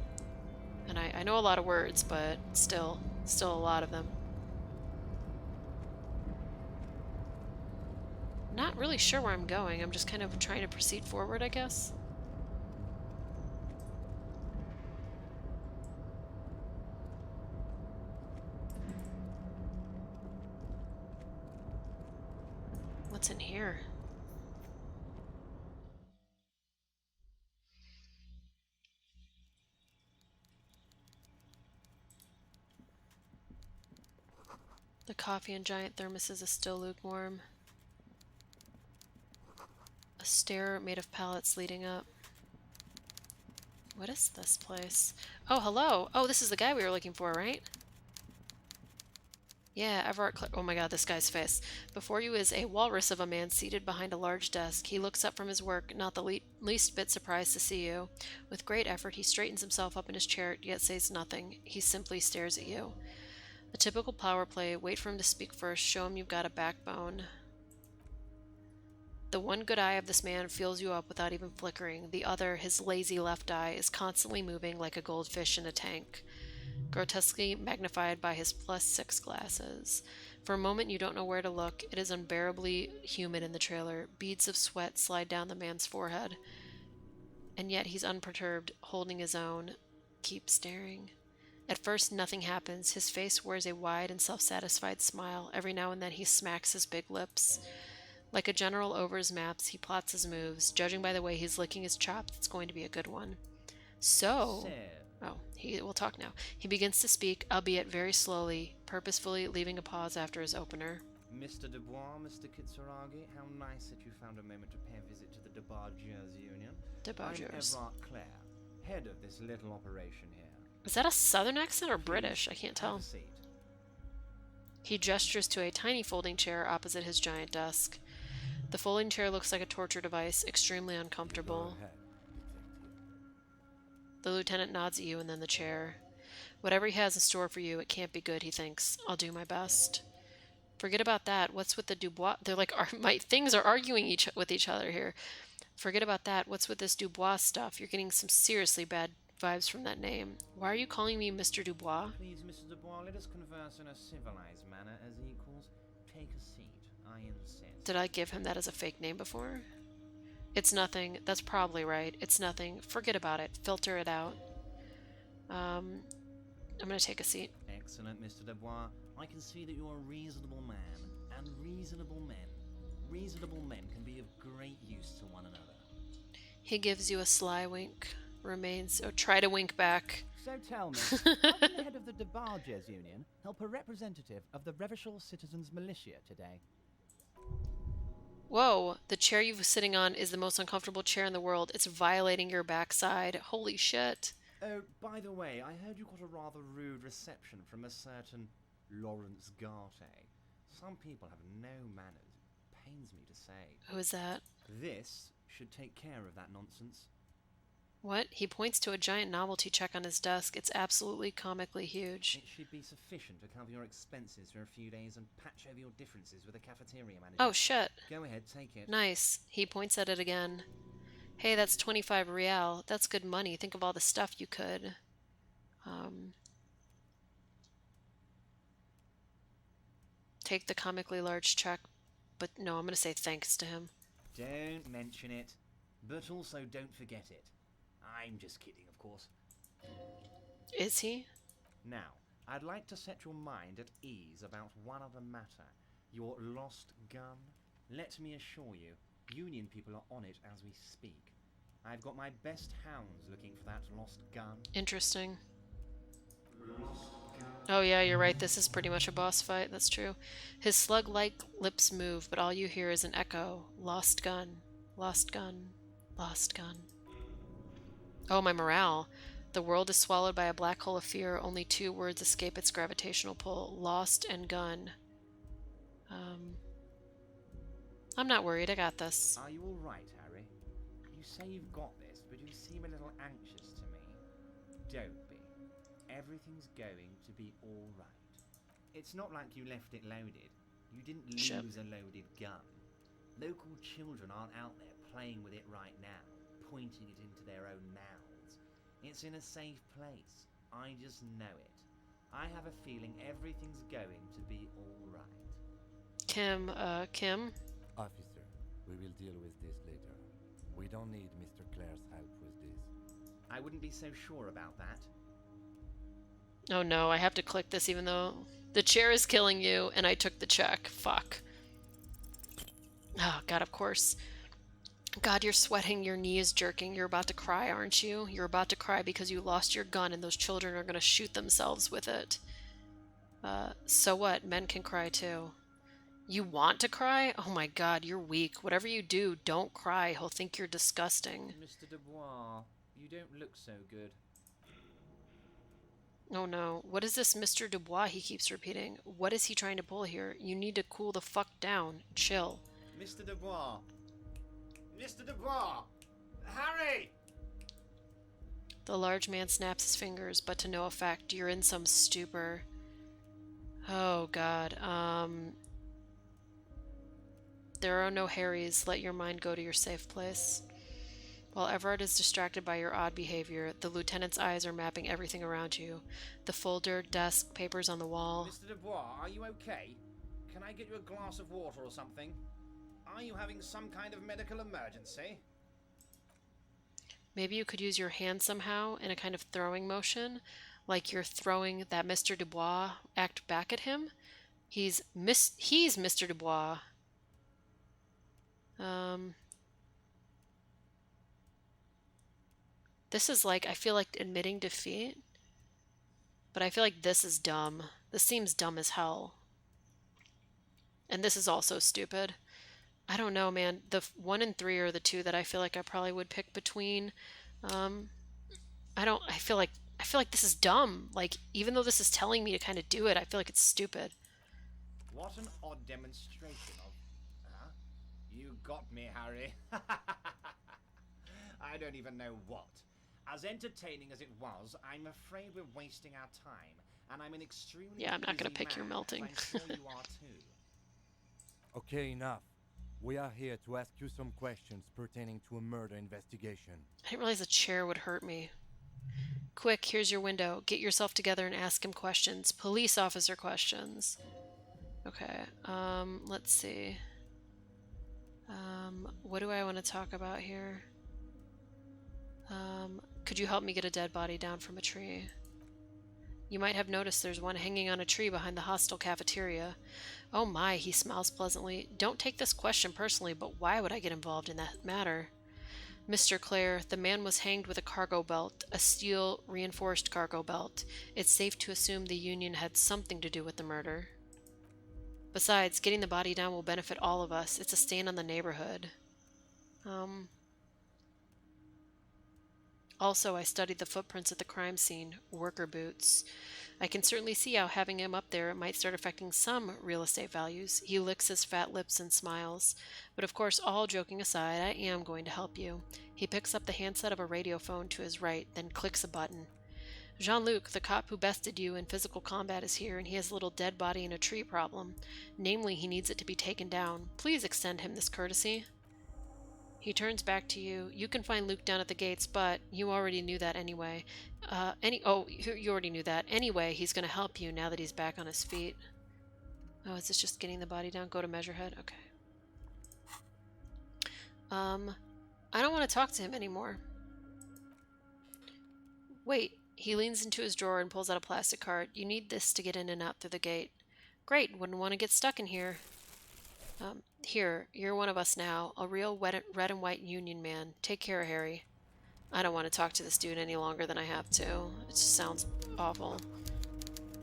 And I know a lot of words, but still a lot of them. Not really sure where I'm going. I'm just kind of trying to proceed forward, I guess. What's in here? The coffee in giant thermoses is still lukewarm. A stair made of pallets leading up. What is this place? Oh, hello! Oh, this is the guy we were looking for, right? Yeah, Everett oh my god, this guy's face. Before you is a walrus of a man seated behind a large desk. He looks up from his work, not the least bit surprised to see you. With great effort, he straightens himself up in his chair, yet says nothing. He simply stares at you. A typical power play. Wait for him to speak first. Show him you've got a backbone. The one good eye of this man fills you up without even flickering. The other, his lazy left eye, is constantly moving like a goldfish in a tank, grotesquely magnified by his +6 glasses. For a moment you don't know where to look. It is unbearably humid in the trailer. Beads of sweat slide down the man's forehead. And yet he's unperturbed, holding his own. Keep staring. At first nothing happens. His face wears a wide and self-satisfied smile. Every now and then he smacks his big lips. Like a general over his maps, he plots his moves. Judging by the way he's licking his chops, it's going to be a good one. So... Oh, he will talk now. He begins to speak, albeit very slowly, purposefully leaving a pause after his opener. Mr. Dubois, Mr. Kitsuragi, how nice that you found a moment to pay a visit to the Debargers Union. I'm Everett Clare, head of this little operation here. Is that a southern accent or British? I can't tell. Have a seat. He gestures to a tiny folding chair opposite his giant desk. The folding chair looks like a torture device, extremely uncomfortable. Go ahead, The lieutenant nods at you and then the chair. Whatever he has in store for you, it can't be good, he thinks. I'll do my best. Forget about that. What's with the Dubois? They're like, my things are arguing with each other here. Forget about that. What's with this Dubois stuff? You're getting some seriously bad vibes from that name. Why are you calling me Mr. Dubois? Please, Mr. Dubois, let us converse in a civilized manner as equals. Take a seat, I insist. Did I give him that as a fake name before? It's nothing. That's probably right. It's nothing. Forget about it. Filter it out. I'm gonna take a seat. Excellent, Mr. Dubois. I can see that you're a reasonable man, and reasonable men can be of great use to one another. He gives you a sly wink. Try to wink back. So tell me, how can the head of the Debargers Union help a representative of the Revachol Citizens Militia today? Whoa, the chair you're sitting on is the most uncomfortable chair in the world. It's violating your backside. Holy shit. Oh, by the way, I heard you got a rather rude reception from a certain Lawrence Garte. Some people have no manners. It pains me to say. Who is that? This should take care of that nonsense. What? He points to a giant novelty check on his desk. It's absolutely comically huge. It should be sufficient to cover your expenses for a few days and patch over your differences with the cafeteria manager. Oh, shit. Go ahead, take it. Nice. He points at it again. Hey, that's 25 real. That's good money. Think of all the stuff you could. Take the comically large check. But no, I'm going to say thanks to him. Don't mention it. But also don't forget it. I'm just kidding, of course. Is he? Now, I'd like to set your mind at ease about one other matter. Your lost gun. Let me assure you, Union people are on it as we speak. I've got my best hounds looking for that lost gun. Interesting. Oh yeah, you're right. This is pretty much a boss fight. That's true. His slug-like lips move, but all you hear is an echo. Lost gun. Lost gun. Lost gun. Oh, my morale. The world is swallowed by a black hole of fear. Only 2 words escape its gravitational pull. Lost and gun. I'm not worried. I got this. Are you all right, Harry? You say you've got this, but you seem a little anxious to me. Don't be. Everything's going to be all right. It's not like you left it loaded. You didn't lose a loaded gun. Local children aren't out there playing with it right now, pointing it into their own mouths. It's in a safe place. I just know it. I have a feeling everything's going to be alright. Kim? Officer, we will deal with this later. We don't need Mr. Clare's help with this. I wouldn't be so sure about that. Oh no, I have to click this even though the chair is killing you and I took the check. Fuck. Oh, God, of course. God, you're sweating, your knee is jerking. You're about to cry, aren't you? You're about to cry because you lost your gun and those children are going to shoot themselves with it. So what? Men can cry too. You want to cry? Oh my God, you're weak. Whatever you do, don't cry. He'll think you're disgusting. Mr. Dubois, you don't look so good. Oh no. What is this Mr. Dubois he keeps repeating? What is he trying to pull here? You need to cool the fuck down. Chill. Mr. Dubois! Mr. Dubois! Harry! The large man snaps his fingers, but to no effect. You're in some stupor. Oh God. There are no Harrys. Let your mind go to your safe place. While Everard is distracted by your odd behavior, the lieutenant's eyes are mapping everything around you. The folder, desk, papers on the wall. Mr. Dubois, are you okay? Can I get you a glass of water or something? Are you having some kind of medical emergency? Maybe you could use your hand somehow in a kind of throwing motion, like you're throwing that Mr. Dubois act back at him. He's Mr. Dubois. This is like, I feel like admitting defeat, but I feel like this is dumb. This seems dumb as hell. And this is also stupid. I don't know, man. The 1 and 3 are the two that I feel like I probably would pick between. I feel like this is dumb. Like, even though this is telling me to kind of do it, I feel like it's stupid. What an odd demonstration of... Huh? You got me, Harry. I don't even know what. As entertaining as it was, I'm afraid we're wasting our time, and I'm an extremely Yeah, I'm not gonna busy pick your man, melting. I'm sure you are too. Okay, enough. We are here to ask you some questions pertaining to a murder investigation. I didn't realize a chair would hurt me. Quick, here's your window. Get yourself together and ask him questions. Police officer questions. Okay, let's see. What do I want to talk about here? Could you help me get a dead body down from a tree? You might have noticed there's one hanging on a tree behind the hostel cafeteria. Oh my, he smiles pleasantly. Don't take this question personally, but why would I get involved in that matter? Mr. Clare, the man was hanged with a cargo belt, a steel reinforced cargo belt. It's safe to assume the Union had something to do with the murder. Besides, getting the body down will benefit all of us. It's a stain on the neighborhood. Also, I studied the footprints at the crime scene, worker boots. I can certainly see how having him up there might start affecting some real estate values. He licks his fat lips and smiles. But of course, all joking aside, I am going to help you. He picks up the handset of a radiophone to his right, then clicks a button. Jean-Luc, the cop who bested you in physical combat, is here, and he has a little dead body in a tree problem. Namely, he needs it to be taken down. Please extend him this courtesy. He turns back to you. You can find Luke down at the gates, but you already knew that anyway. You already knew that. Anyway, he's going to help you now that he's back on his feet. Oh, is this just getting the body down? Go to Measurehead? Okay. I don't want to talk to him anymore. Wait. He leans into his drawer and pulls out a plastic cart. You need this to get in and out through the gate. Great. Wouldn't want to get stuck in here. Here, you're one of us now, a real red and white Union man. Take care, Harry. I don't want to talk to this dude any longer than I have to. It just sounds awful.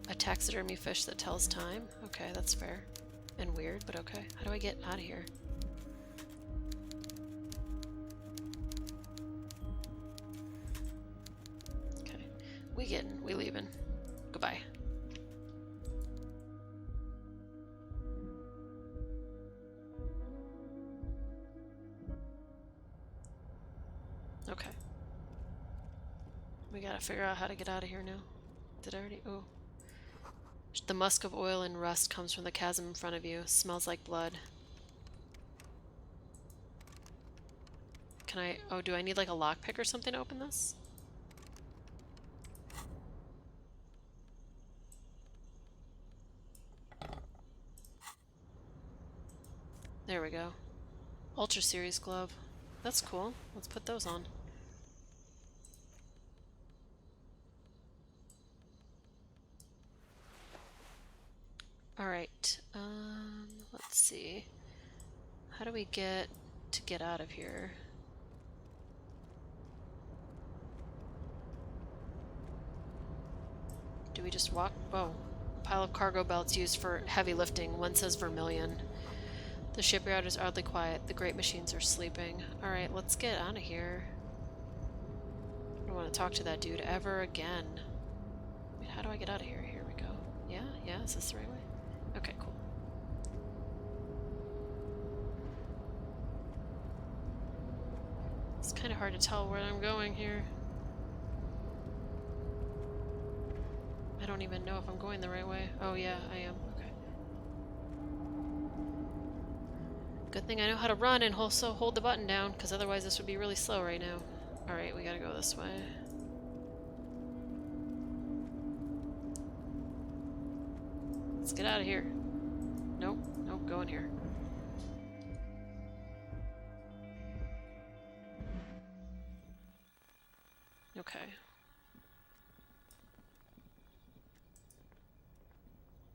A taxidermy fish that tells time? Okay, that's fair. And weird, but okay. How do I get out of here? Okay. We leaving. Goodbye. Okay. We gotta figure out how to get out of here now. Did I already? Oh. The musk of oil and rust comes from the chasm in front of you. Smells like blood. Can I... Oh, do I need like a lockpick or something to open this? There we go. Ultra Series glove. That's cool. Let's put those on. Alright, let's see. How do we get out of here? Do we just walk? Whoa. Pile of cargo belts used for heavy lifting. One says vermilion. The shipyard is oddly quiet. The great machines are sleeping. Alright, let's get out of here. I don't want to talk to that dude ever again. Wait, how do I get out of here? Here we go. Yeah? Yeah? Is this the right way? Okay, cool. It's kind of hard to tell where I'm going here. I don't even know if I'm going the right way. Oh yeah, I am. Okay. Good thing I know how to run and also hold the button down, because otherwise this would be really slow right now. Alright, we gotta go this way. Let's get out of here. Nope, nope, go in here. Okay.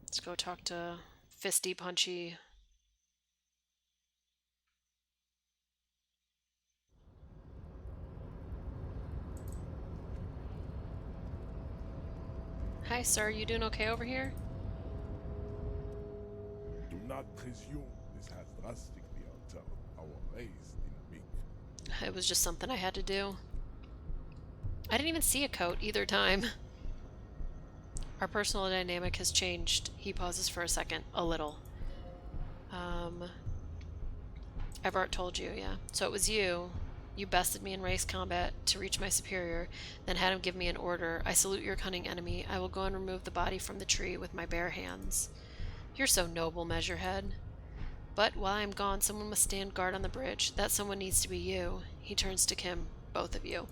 Let's go talk to Fisty Punchy. Hi, sir. You doing okay over here? Do not presume this has drastically altered our race dynamic. It was just something I had to do. I didn't even see a coat either time. Our personal dynamic has changed. He pauses for a second. A little. Everett told you, yeah. So it was you. You bested me in race combat to reach my superior, then had him give me an order. I salute your cunning enemy. I will go and remove the body from the tree with my bare hands. You're so noble, Measurehead. But while I am gone, someone must stand guard on the bridge. That someone needs to be you. He turns to Kim. Both of you.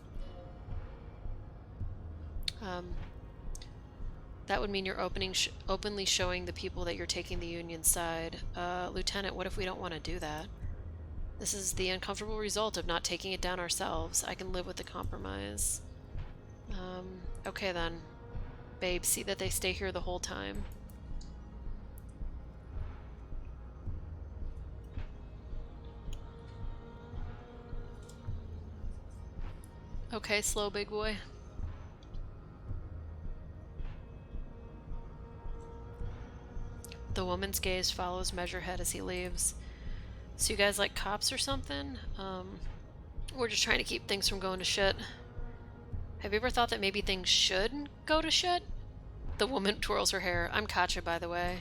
That would mean you're openly showing the people that you're taking the Union side. Lieutenant, what if we don't want to do that? This is the uncomfortable result of not taking it down ourselves. I can live with the compromise. Okay then. Babe, see that they stay here the whole time. Okay, slow big boy. The woman's gaze follows Measurehead as he leaves. So you guys like cops or something? We're just trying to keep things from going to shit. Have you ever thought that maybe things should go to shit? The woman twirls her hair. I'm Katja, by the way.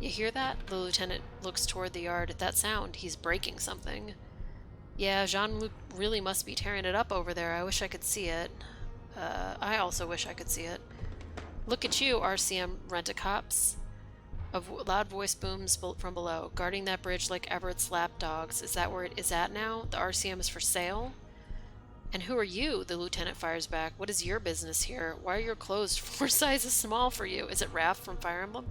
You hear that? The lieutenant looks toward the yard. That sound. He's breaking something. Yeah, Jean-Luc really must be tearing it up over there. I wish I could see it. I also wish I could see it. Look at you, RCM Rent-A-Cops. A loud voice booms from below. Guarding that bridge like Everett's lapdogs. Is that where it is at now? The RCM is for sale? And who are you? The lieutenant fires back. What is your business here? Why are your clothes 4 sizes small for you? Is it Raph from Fire Emblem?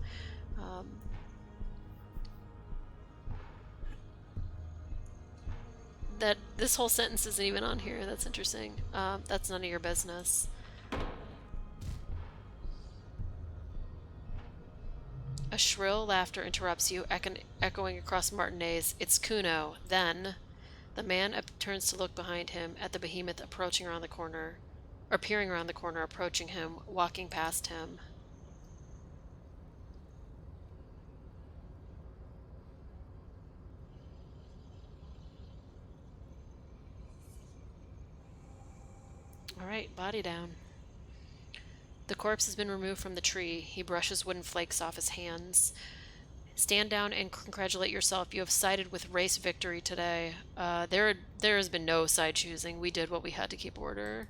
This whole sentence isn't even on here. That's interesting. That's none of your business. A shrill laughter interrupts you, echoing across Martinez. It's Kuno. Then, the man turns to look behind him at the behemoth approaching around the corner, or peering around the corner, approaching him, walking past him. Alright, body down. The corpse has been removed from the tree. He brushes wooden flakes off his hands. Stand down and congratulate yourself. You have sided with race victory today. There has been no side choosing. We did what we had to keep order.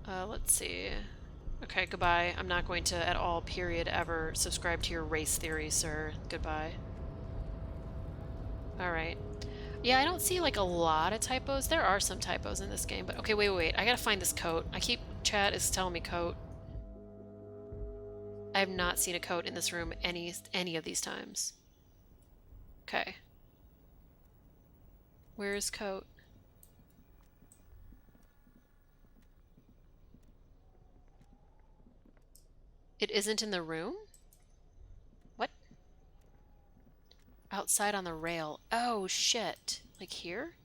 Let's see. Okay, goodbye. I'm not going to at all, period, ever subscribe to your race theory, sir. Goodbye. Alright. Yeah, I don't see like a lot of typos. There are some typos in this game, but okay, wait. I gotta find this coat. Chat is telling me coat. I have not seen a coat in this room any of these times. Okay. Where is coat? It isn't in the room? What? Outside on the rail. Oh, shit. Like here?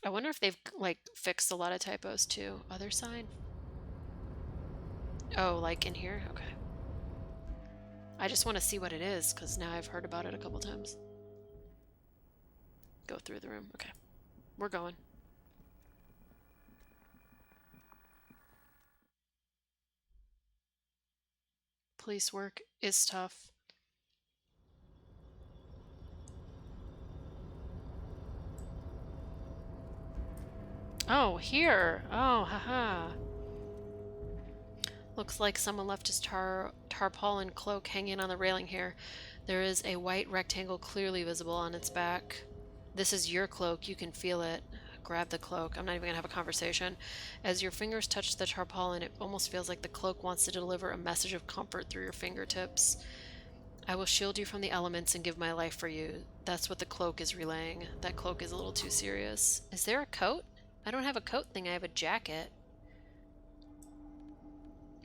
I wonder if they've, like, fixed a lot of typos, too. Other side? Oh, like in here? Okay. I just want to see what it is, because now I've heard about it a couple times. Go through the room. Okay. We're going. Police work is tough. Oh, here. Oh, haha. Looks like someone left his tarpaulin cloak hanging on the railing here. There is a white rectangle clearly visible on its back. This is your cloak. You can feel it. Grab the cloak. I'm not even going to have a conversation. As your fingers touch the tarpaulin, it almost feels like the cloak wants to deliver a message of comfort through your fingertips. I will shield you from the elements and give my life for you. That's what the cloak is relaying. That cloak is a little too serious. Is there a coat? I don't have a coat thing. I have a jacket.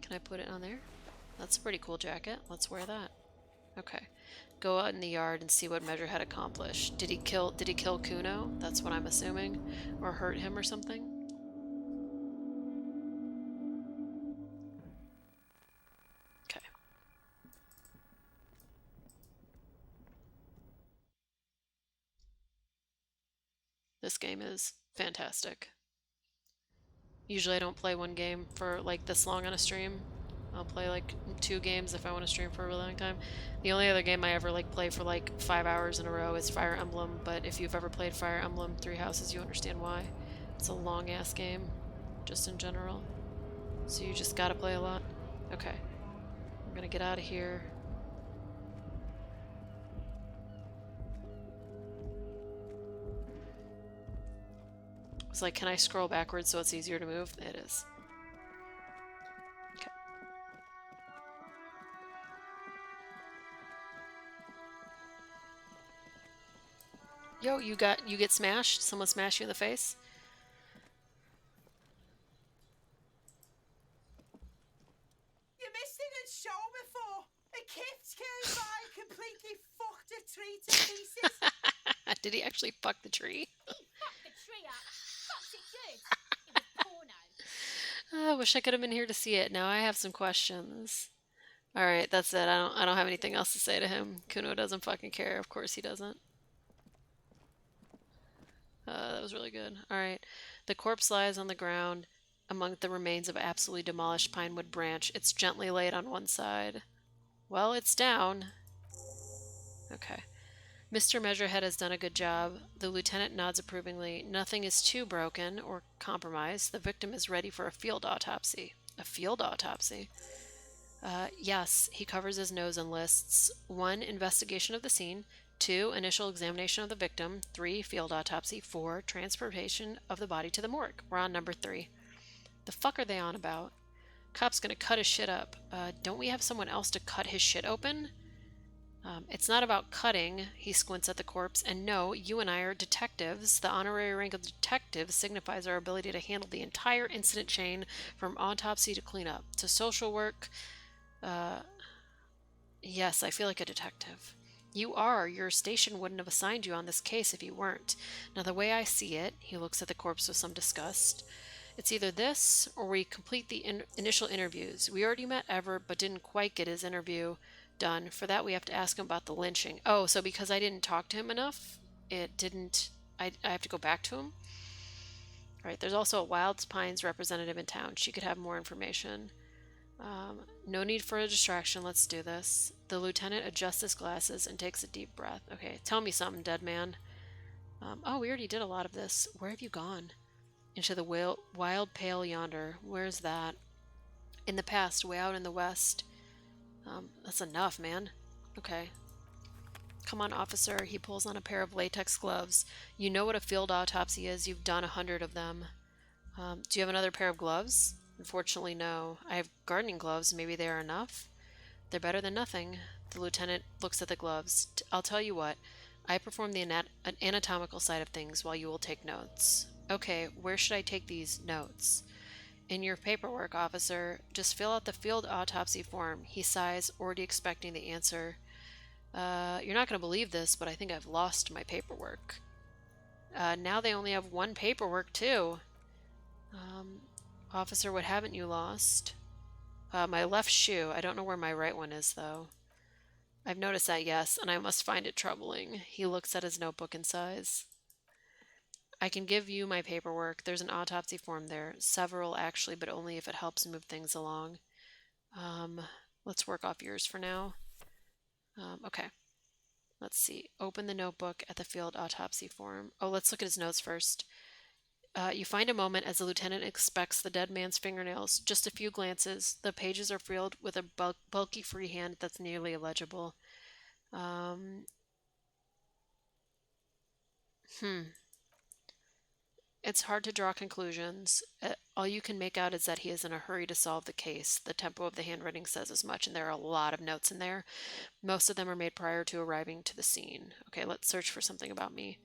Can I put it on there? That's a pretty cool jacket. Let's wear that. Okay. Go out in the yard and see what Measure had accomplished. Did he kill Kuno? That's what I'm assuming. Or hurt him or something? Okay. This game is fantastic. Usually I don't play one game for like this long on a stream. I'll play like 2 games if I want to stream for a really long time. The only other game I ever like play for like 5 hours in a row is Fire Emblem, but if you've ever played Fire Emblem Three Houses, you understand why. It's a long ass game, just in general. So you just gotta play a lot. Okay. I'm gonna get out of here. It's like, can I scroll backwards so it's easier to move? It is. Okay. Yo, you get smashed? Someone smashed you in the face? You missed it at show before. A gift came by, completely fucked a tree to pieces. Did he actually fuck the tree? He fucked the tree up. Fucked it good. It was porno. I wish I could have been here to see it. Now I have some questions. All right, that's it. I don't have anything else to say to him. Kuno doesn't fucking care. Of course he doesn't. That was really good. All right. The corpse lies on the ground among the remains of an absolutely demolished pinewood branch. It's gently laid on one side. Well, it's down. Okay. Mr. Measurehead has done a good job. The lieutenant nods approvingly. Nothing is too broken or compromised. The victim is ready for a field autopsy. A field autopsy? Yes, he covers his nose and lists 1. Investigation of the scene. 2. Initial examination of the victim. 3. Field autopsy. 4. Transportation of the body to the morgue. We're on number 3. The fuck are they on about? Cop's gonna cut his shit up. Don't we have someone else to cut his shit open? It's not about cutting, he squints at the corpse, and no, you and I are detectives. The honorary rank of detective signifies our ability to handle the entire incident chain from autopsy to cleanup to social work. Yes, I feel like a detective. You are. Your station wouldn't have assigned you on this case if you weren't. Now, the way I see it, he looks at the corpse with some disgust. It's either this, or we complete the initial interviews. We already met Everett, but didn't quite get his interview done. For that, we have to ask him about the lynching. Oh, so because I didn't talk to him enough, it didn't... I have to go back to him? Alright, there's also a Wild Pines representative in town. She could have more information. No need for a distraction. Let's do this. The lieutenant adjusts his glasses and takes a deep breath. Okay, tell me something, dead man. Oh, we already did a lot of this. Where have you gone? Into the wild pale yonder. Where's that? In the past, way out in the west. That's enough, man. Okay. Come on, officer. He pulls on a pair of latex gloves. You know what a field autopsy is. You've done 100 of them. Do you have another pair of gloves? Unfortunately, no. I have gardening gloves. Maybe they are enough. They're better than nothing. The lieutenant looks at the gloves. I'll tell you what. I perform the anatomical side of things while you will take notes. Okay, where should I take these notes? In your paperwork, officer. Just fill out the field autopsy form. He sighs, already expecting the answer. You're not going to believe this, but I think I've lost my paperwork. Now they only have one paperwork, too. Officer, what haven't you lost? My left shoe. I don't know where my right one is, though. I've noticed that, yes, and I must find it troubling. He looks at his notebook and sighs. I can give you my paperwork. There's an autopsy form there. Several, actually, but only if it helps move things along. Um, let's work off yours for now. Okay. Let's see. Open the notebook at the field autopsy form. Oh, let's look at his notes first. You find a moment as the lieutenant inspects the dead man's fingernails. Just a few glances. The pages are filled with a bulky freehand that's nearly illegible. Um, It's hard to draw conclusions. All you can make out is that he is in a hurry to solve the case. The tempo of the handwriting says as much, and there are a lot of notes in there. Most of them are made prior to arriving to the scene. Okay, let's search for something about me.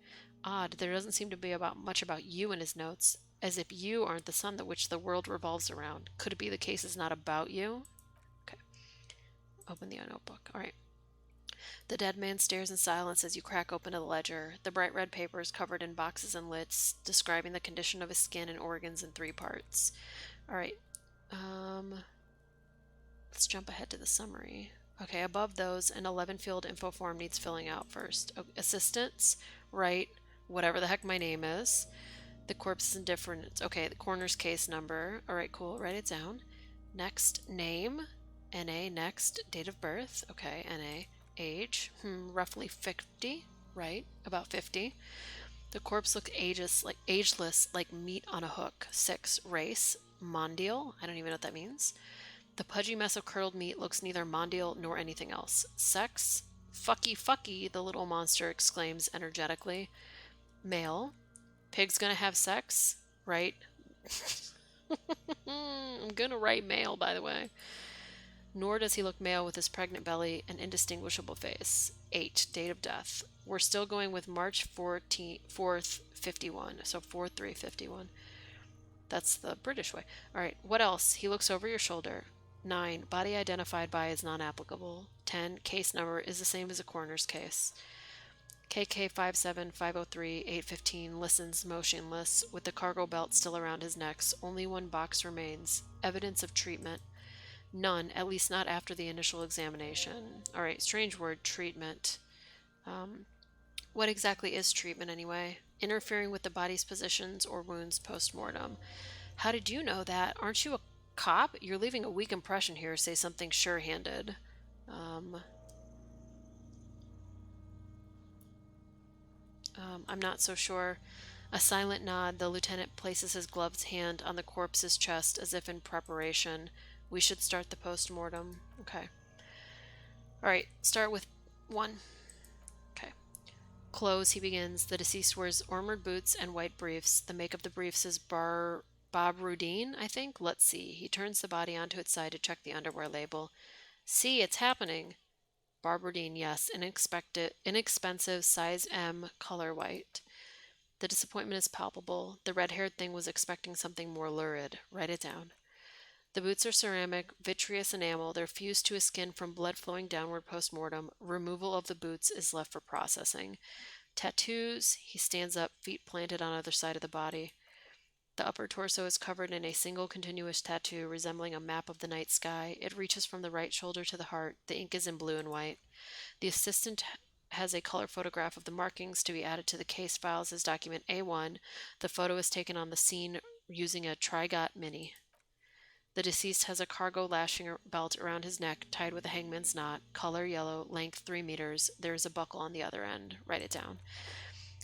Odd, there doesn't seem to be much about you in his notes, as if you aren't the sun that which the world revolves around. Could it be the case is not about you? Okay, open the notebook. All right. The dead man stares in silence as you crack open a ledger. The bright red paper is covered in boxes and lids, describing the condition of his skin and organs in 3 parts. All right. Let's jump ahead to the summary. Okay, above those, an 11-field info form needs filling out first. Assistants, write whatever the heck my name is. The corpse is indifferent. Okay, the coroner's case number. All right, cool. Write it down. Next, name. NA. Next, date of birth. Okay, NA. Age. Roughly 50. Right, about 50. The corpse looks ageless, like meat on a hook. 6. Race. Mondial. I don't even know what that means. The pudgy mess of curdled meat looks neither mondial nor anything else. Sex. Fucky fucky, the little monster exclaims energetically. Male. Pig's gonna have sex, right? I'm gonna write male, by the way. Nor does he look male with his pregnant belly and indistinguishable face. 8. Date of death. We're still going with March 4th, 51. So 4/3/51. That's the British way. All right, what else? He looks over your shoulder. 9. Body identified by is non-applicable. 10. Case number is the same as a coroner's case. KK 57503 815 listens motionless, with the cargo belt still around his neck. Only one box remains. Evidence of treatment. None, at least not after the initial examination. All right, strange word, treatment. What exactly is treatment anyway? Interfering with the body's positions or wounds post-mortem. How did you know that? Aren't you a cop? You're leaving a weak impression here. Say something sure-handed. I'm not so sure. A silent nod. The lieutenant places his gloved hand on the corpse's chest as if in preparation. We should start the post-mortem. Okay. Alright, start with 1. Okay. Clothes, he begins. The deceased wears armored boots and white briefs. The make of the briefs is Bob Rudine, I think. Let's see. He turns the body onto its side to check the underwear label. See, it's happening. Barbardine, yes. Inexpensive, size M, color white. The disappointment is palpable. The red-haired thing was expecting something more lurid. Write it down. The boots are ceramic, vitreous enamel. They're fused to his skin from blood flowing downward post-mortem. Removal of the boots is left for processing. Tattoos. He stands up, feet planted on either side of the body. The upper torso is covered in a single continuous tattoo resembling a map of the night sky. It reaches from the right shoulder to the heart. The ink is in blue and white. The assistant has a color photograph of the markings to be added to the case files as document A1. The photo is taken on the scene using a Trigot Mini. The deceased has a cargo lashing belt around his neck tied with a hangman's knot, color yellow, length 3 meters. There is a buckle on the other end. Write it down.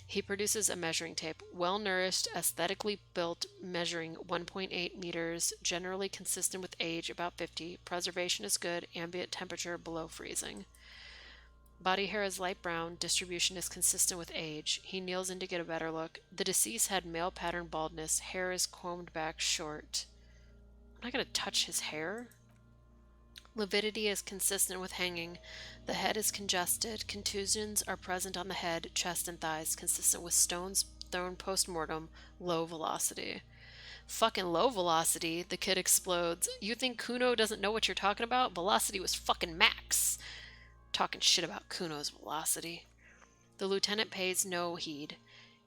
He produces a measuring tape. Well-nourished, aesthetically built, measuring 1.8 meters, generally consistent with age, about 50. Preservation is good, ambient temperature below freezing. Body hair is light brown. Distribution is consistent with age. He kneels in to get a better look. The deceased had male pattern baldness. Hair is combed back short. I'm not going to touch his hair. Lividity is consistent with hanging. The head is congested. Contusions are present on the head, chest, and thighs, consistent with stones thrown post-mortem. Low velocity. Fucking low velocity, the kid explodes. You think Kuno doesn't know what you're talking about? Velocity was fucking max. Talking shit about Kuno's velocity. The lieutenant pays no heed.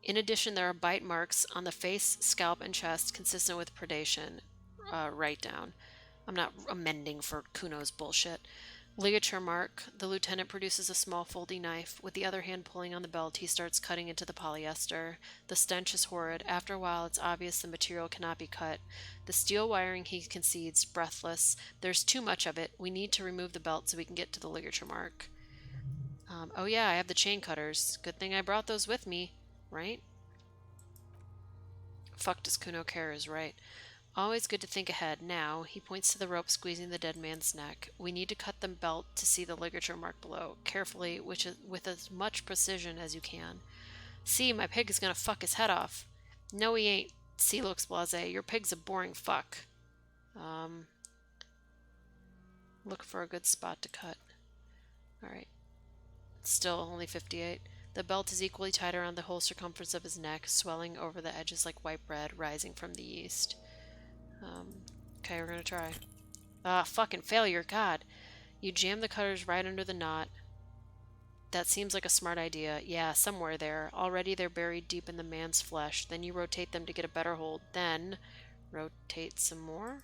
In addition, there are bite marks on the face, scalp, and chest consistent with predation. Write down. I'm not amending for Kuno's bullshit. Ligature mark. The lieutenant produces a small folding knife. With the other hand pulling on the belt, he starts cutting into the polyester. The stench is horrid. After a while, it's obvious the material cannot be cut. The steel wiring, he concedes, breathless. There's too much of it. We need to remove the belt so we can get to the ligature mark. Oh yeah, I have the chain cutters. Good thing I brought those with me, right? Fuck does Kuno care is right. Always good to think ahead. Now, he points to the rope squeezing the dead man's neck. We need to cut the belt to see the ligature mark below, carefully, with as much precision as you can. See, my pig is gonna fuck his head off. No, he ain't. C looks blasé. Your pig's a boring fuck. Look for a good spot to cut. Alright. Still only 58. The belt is equally tight around the whole circumference of his neck, swelling over the edges like white bread rising from the yeast. Okay, we're gonna try. Fucking failure, God. You jam the cutters right under the knot. That seems like a smart idea. Yeah, somewhere there. Already they're buried deep in the man's flesh. Then you rotate them to get a better hold. Then, rotate some more.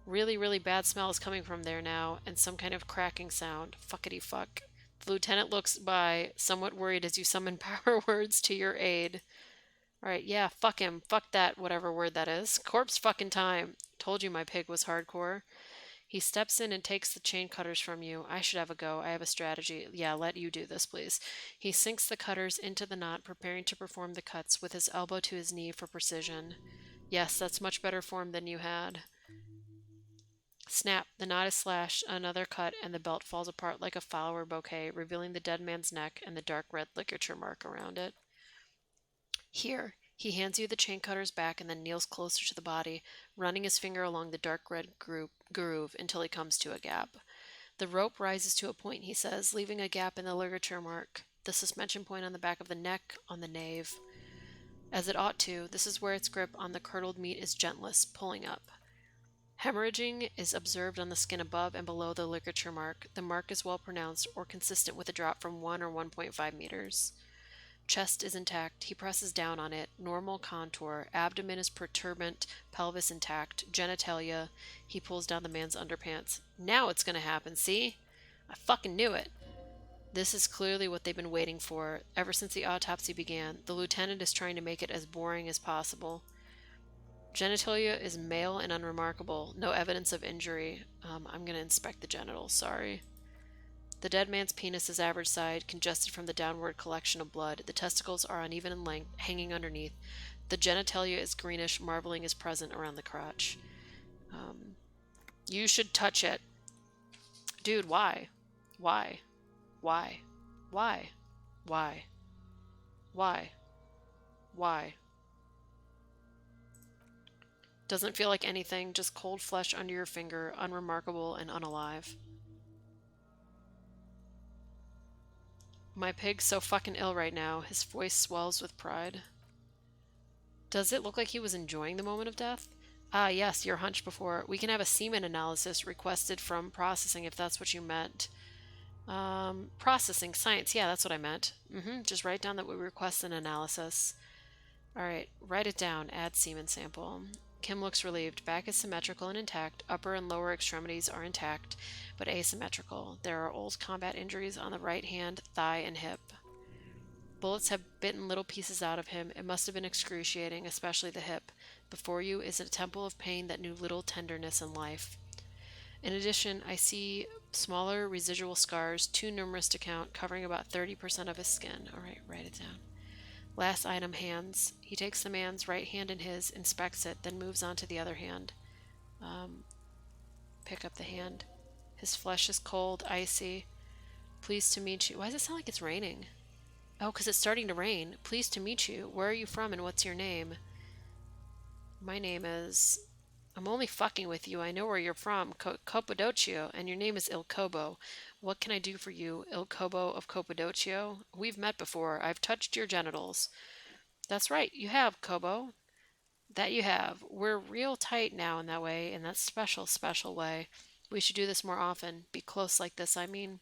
Really, really bad smell is coming from there now, and some kind of cracking sound. Fuckity fuck. The lieutenant looks by, somewhat worried as you summon power words to your aid. Alright, yeah, fuck him. Fuck that, whatever word that is. Corpse fucking time. Told you my pig was hardcore. He steps in and takes the chain cutters from you. I should have a go. I have a strategy. Yeah, let you do this, please. He sinks the cutters into the knot, preparing to perform the cuts with his elbow to his knee for precision. Yes, that's much better form than you had. Snap. The knot is slashed, another cut, and the belt falls apart like a flower bouquet, revealing the dead man's neck and the dark red ligature mark around it. Here, he hands you the chain cutters back and then kneels closer to the body, running his finger along the dark red groove until he comes to a gap. The rope rises to a point, he says, leaving a gap in the ligature mark, the suspension point on the back of the neck, on the nave. As it ought to, this is where its grip on the curdled meat is gentlest, pulling up. Hemorrhaging is observed on the skin above and below the ligature mark. The mark is well pronounced or consistent with a drop from 1 or 1.5 meters. Chest is intact. He presses down on it. Normal contour. Abdomen is protuberant. Pelvis intact. Genitalia. He pulls down the man's underpants. Now it's gonna happen, see? I fucking knew it. This is clearly what they've been waiting for. Ever since the autopsy began, the lieutenant is trying to make it as boring as possible. Genitalia is male and unremarkable. No evidence of injury. I'm gonna inspect the genitals, sorry. The dead man's penis is average sized, congested from the downward collection of blood. The testicles are uneven in length, hanging underneath. The genitalia is greenish, marbling is present around the crotch. You should touch it. Dude, why? Why? Why? Why? Why? Why? Why? Doesn't feel like anything, just cold flesh under your finger, unremarkable and unalive. My pig's so fucking ill right now. His voice swells with pride. Does it look like he was enjoying the moment of death? Ah, yes, your hunch before. We can have a semen analysis requested from processing if that's what you meant. Processing, science, yeah, that's what I meant. Just write down that we request an analysis. Alright, write it down. Add semen sample. Kim looks relieved. Back is symmetrical and intact. Upper and lower extremities are intact, but asymmetrical. There are old combat injuries on the right hand, thigh, and hip. Bullets have bitten little pieces out of him. It must have been excruciating, especially the hip. Before you is a temple of pain that knew little tenderness and life. In addition, I see smaller residual scars, too numerous to count, covering about 30% of his skin. Alright, write it down. Last item, hands. He takes the man's right hand in his, inspects it, then moves on to the other hand. Pick up the hand. His flesh is cold, icy. Pleased to meet you. Why does it sound like it's raining? Oh, because it's starting to rain. Pleased to meet you. Where are you from and what's your name? My name is... I'm only fucking with you. I know where you're from. Cappadocio, and your name is Il Cobo. What can I do for you, Il Cobo of Cappadocio? We've met before. I've touched your genitals. That's right. You have, Cobo. That you have. We're real tight now in that way, in that special, special way. We should do this more often. Be close like this, I mean.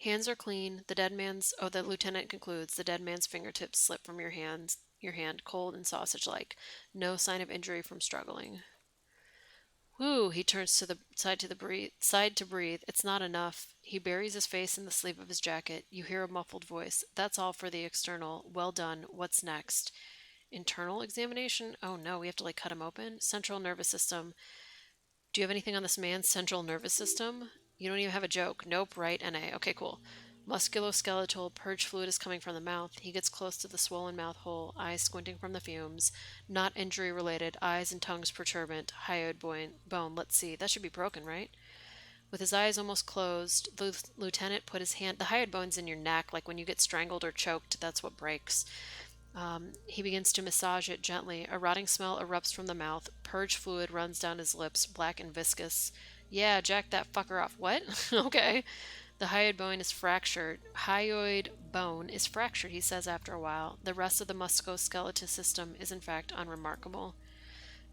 Hands are clean. The dead man's. Oh, the lieutenant concludes. The dead man's fingertips slip from your hand, cold and sausage-like. No sign of injury from struggling. Whew, he turns to the side to breathe. It's not enough. He buries his face in the sleeve of his jacket. You hear a muffled voice. That's all for the external. Well done. What's next? Internal examination? Oh no, we have to like cut him open. Central nervous system. Do you have anything on this man's central nervous system? You don't even have a joke. Nope, right, NA. Okay, cool. Musculoskeletal purge fluid is coming from the mouth. He gets close to the swollen mouth hole, eyes squinting from the fumes. Not injury related, eyes and tongues perturbant. Hyoid bone. Let's see. That should be broken, right? With his eyes almost closed, the lieutenant put his hand. The hyoid bone's in your neck, like when you get strangled or choked, that's what breaks. He begins to massage it gently. A rotting smell erupts from the mouth. Purge fluid runs down his lips, black and viscous. Yeah, jack that fucker off. What? Okay. The hyoid bone is fractured. Hyoid bone is fractured, he says after a while. The rest of the musculoskeletal system is in fact unremarkable.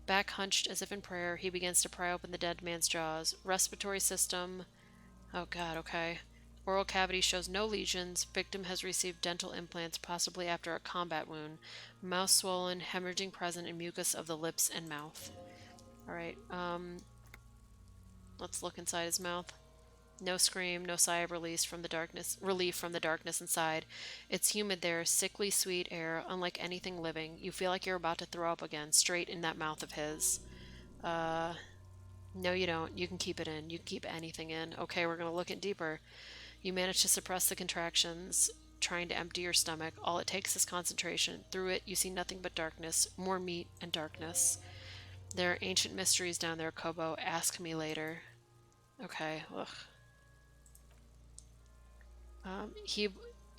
Back hunched as if in prayer, he begins to pry open the dead man's jaws. Respiratory system. Oh god, okay. Oral cavity shows no lesions. Victim has received dental implants, possibly after a combat wound. Mouth swollen, hemorrhaging present in mucus of the lips and mouth. Alright, let's look inside his mouth. No scream, no sigh of relief from the darkness inside. It's humid there, sickly sweet air, unlike anything living. You feel like you're about to throw up again, straight in that mouth of his. No you don't. You can keep it in. You can keep anything in. Okay, we're gonna look it deeper. You manage to suppress the contractions, trying to empty your stomach. All it takes is concentration. Through it, you see nothing but darkness, more meat and darkness. There are ancient mysteries down there, Kobo. Ask me later. Okay, ugh.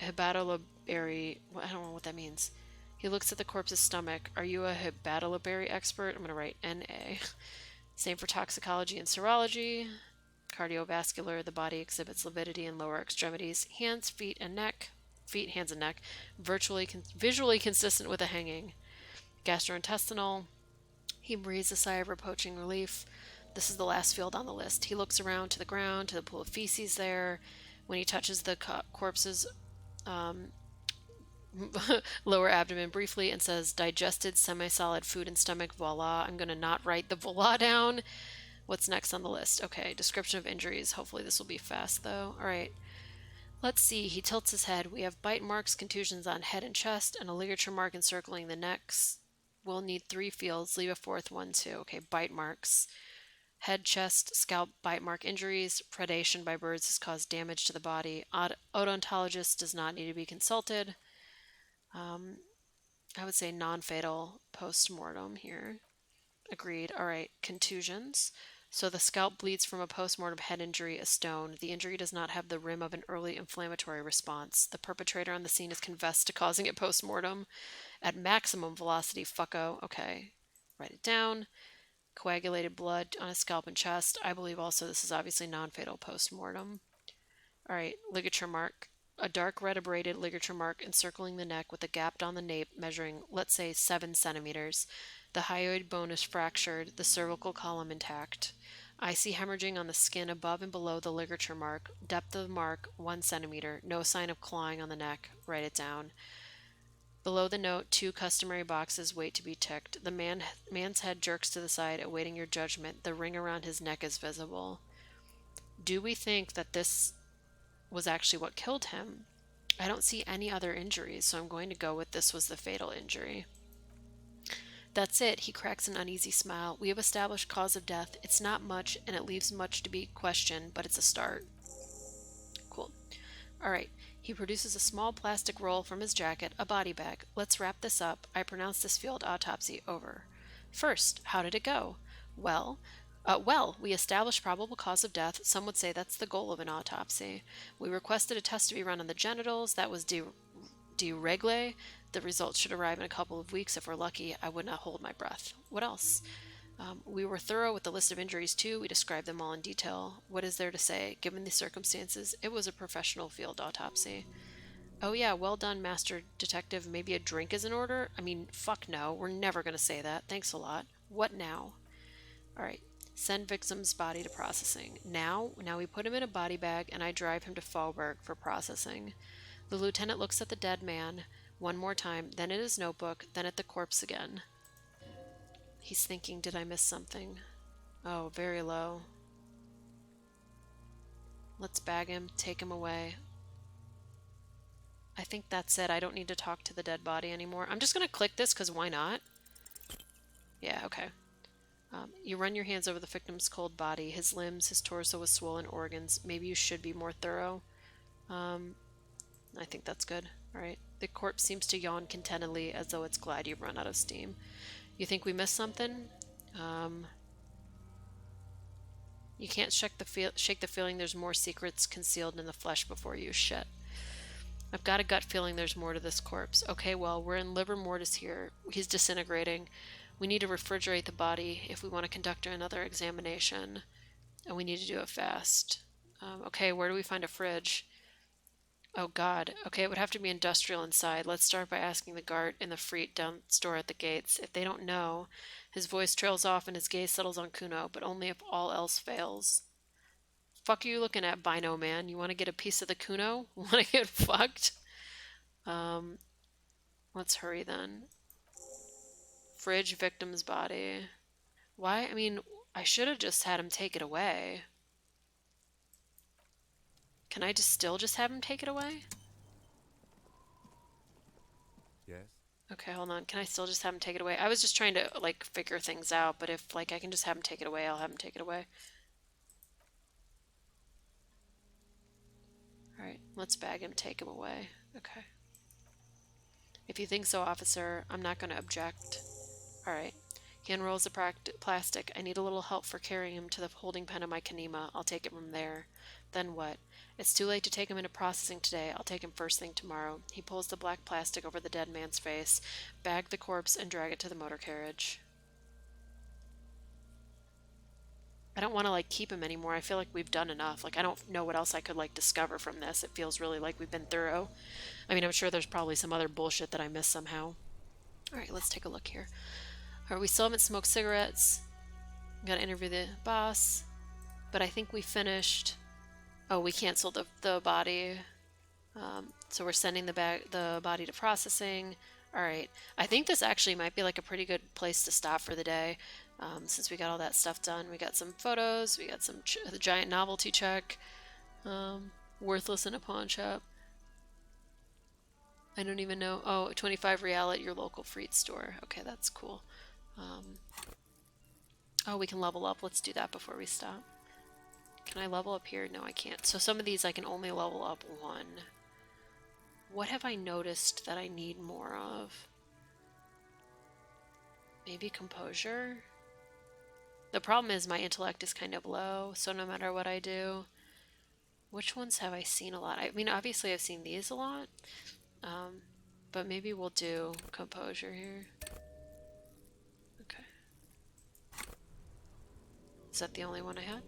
Hepatolobary. I don't know what that means. He looks at the corpse's stomach. Are you a hepatolobary expert? I'm going to write NA. Same for toxicology and serology. Cardiovascular. The body exhibits lividity in lower extremities. Hands, feet, and neck. Feet, hands, and neck. Visually consistent with a hanging. Gastrointestinal. He breathes a sigh of reproaching relief. This is the last field on the list. He looks around to the ground, to the pool of feces there. When he touches the corpse's lower abdomen briefly and says, digested semi-solid food and stomach, voila. I'm going to not write the voila down. What's next on the list? Okay, description of injuries. Hopefully this will be fast, though. All right. Let's see. He tilts his head. We have bite marks, contusions on head and chest, and a ligature mark encircling the necks. We'll need 3 fields. Leave a 4th one, too. Okay, bite marks. Head, chest, scalp, bite mark injuries. Predation by birds has caused damage to the body. Odontologist does not need to be consulted. I would say non-fatal post-mortem here. Agreed. All right, contusions. So the scalp bleeds from a post-mortem head injury, a stone. The injury does not have the rim of an early inflammatory response. The perpetrator on the scene has confessed to causing it post-mortem at maximum velocity, fucko. Okay, write it down. Coagulated blood on his scalp and chest. I believe also this is obviously non-fatal post-mortem. All right, ligature mark. A dark red abraded ligature mark encircling the neck with a gap down the nape measuring, let's say, 7 centimeters. The hyoid bone is fractured, the cervical column intact. I see hemorrhaging on the skin above and below the ligature mark. Depth of the mark, 1 centimeter. No sign of clawing on the neck. Write it down. Below the note, 2 customary boxes wait to be ticked. The man's head jerks to the side, awaiting your judgment. The ring around his neck is visible. Do we think that this was actually what killed him? I don't see any other injuries, so I'm going to go with this was the fatal injury. That's it. He cracks an uneasy smile. We have established cause of death. It's not much, and it leaves much to be questioned, but it's a start. Cool. All right. He produces a small plastic roll from his jacket, a body bag. Let's wrap this up. I pronounce this field autopsy over. First, how did it go? Well, Well, we established probable cause of death. Some would say that's the goal of an autopsy. We requested a test to be run on the genitals. That was de règle. The results should arrive in a couple of weeks. If we're lucky, I would not hold my breath. What else? We were thorough with the list of injuries, too. We described them all in detail. What is there to say? Given the circumstances, it was a professional field autopsy. Oh, yeah, well done, Master Detective. Maybe a drink is in order? I mean, fuck no. We're never going to say that. Thanks a lot. What now? All right. Send victim's body to processing. Now we put him in a body bag and I drive him to Fallberg for processing. The lieutenant looks at the dead man one more time, then at his notebook, then at the corpse again. He's thinking, did I miss something? Oh, very low. Let's bag him, take him away. I think that's it. I don't need to talk to the dead body anymore. I'm just going to click this because why not? Yeah, okay. You run your hands over the victim's cold body, his limbs, his torso with swollen organs. Maybe you should be more thorough. I think that's good. All right. The corpse seems to yawn contentedly as though it's glad you've run out of steam. You think we missed something? You can't shake the feeling there's more secrets concealed in the flesh before you. Shit. I've got a gut feeling there's more to this corpse. Okay, well, we're in livor mortis here. He's disintegrating. We need to refrigerate the body if we want to conduct another examination. And we need to do it fast. Okay, where do we find a fridge? Oh god. Okay, it would have to be industrial inside. Let's start by asking the guard in the freet down store at the gates. If they don't know, his voice trails off and his gaze settles on Kuno, but only if all else fails. Fuck are you looking at, Bino Man? You want to get a piece of the Kuno? Want to get fucked? Let's hurry then. Fridge victim's body. Why? I mean, I should have just had him take it away. Can I still just have him take it away? Yes? Okay, hold on. Can I still just have him take it away? I was just trying to, like, figure things out, but if, like, I can just have him take it away, I'll have him take it away. Alright, let's bag him, take him away. Okay. If you think so, officer, I'm not going to object. Alright. He unrolls the plastic. I need a little help for carrying him to the holding pen of my Kanema. I'll take it from there. Then what? It's too late to take him into processing today. I'll take him first thing tomorrow. He pulls the black plastic over the dead man's face, bag the corpse, and drag it to the motor carriage. I don't want to, like, keep him anymore. I feel like we've done enough. Like, I don't know what else I could, like, discover from this. It feels really like we've been thorough. I mean, I'm sure there's probably some other bullshit that I missed somehow. Alright, let's take a look here. Alright, we still haven't smoked cigarettes. Gotta interview the boss. But I think we finished... Oh, we canceled the body. So we're sending the body to processing. Alright. I think this actually might be like a pretty good place to stop for the day. Since we got all that stuff done. We got some photos. We got some the giant novelty check. Worthless in a pawn shop. I don't even know. Oh, 25 real at your local Freet store. Okay, that's cool. Oh, we can level up. Let's do that before we stop. Can I level up here? No, I can't. So some of these I can only level up one. What have I noticed that I need more of? Maybe composure? The problem is my intellect is kind of low, so no matter what I do... Which ones have I seen a lot? I mean, obviously I've seen these a lot. But maybe we'll do composure here. Okay. Is that the only one I had?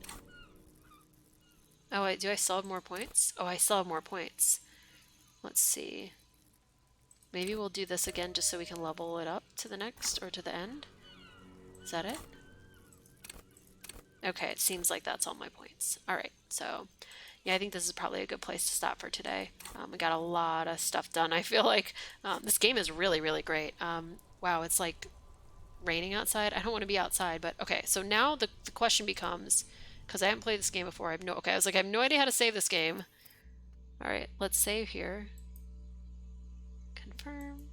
Oh, wait, do I still have more points? Oh, I still have more points. Let's see. Maybe we'll do this again just so we can level it up to the next, or to the end. Is that it? Okay, it seems like that's all my points. Alright, so yeah, I think this is probably a good place to stop for today. We got a lot of stuff done. I feel like this game is really, really great. Wow, it's like raining outside. I don't want to be outside, but okay, so now the question becomes... Because I haven't played this game before. I have no idea how to save this game. Alright, let's save here. Confirm.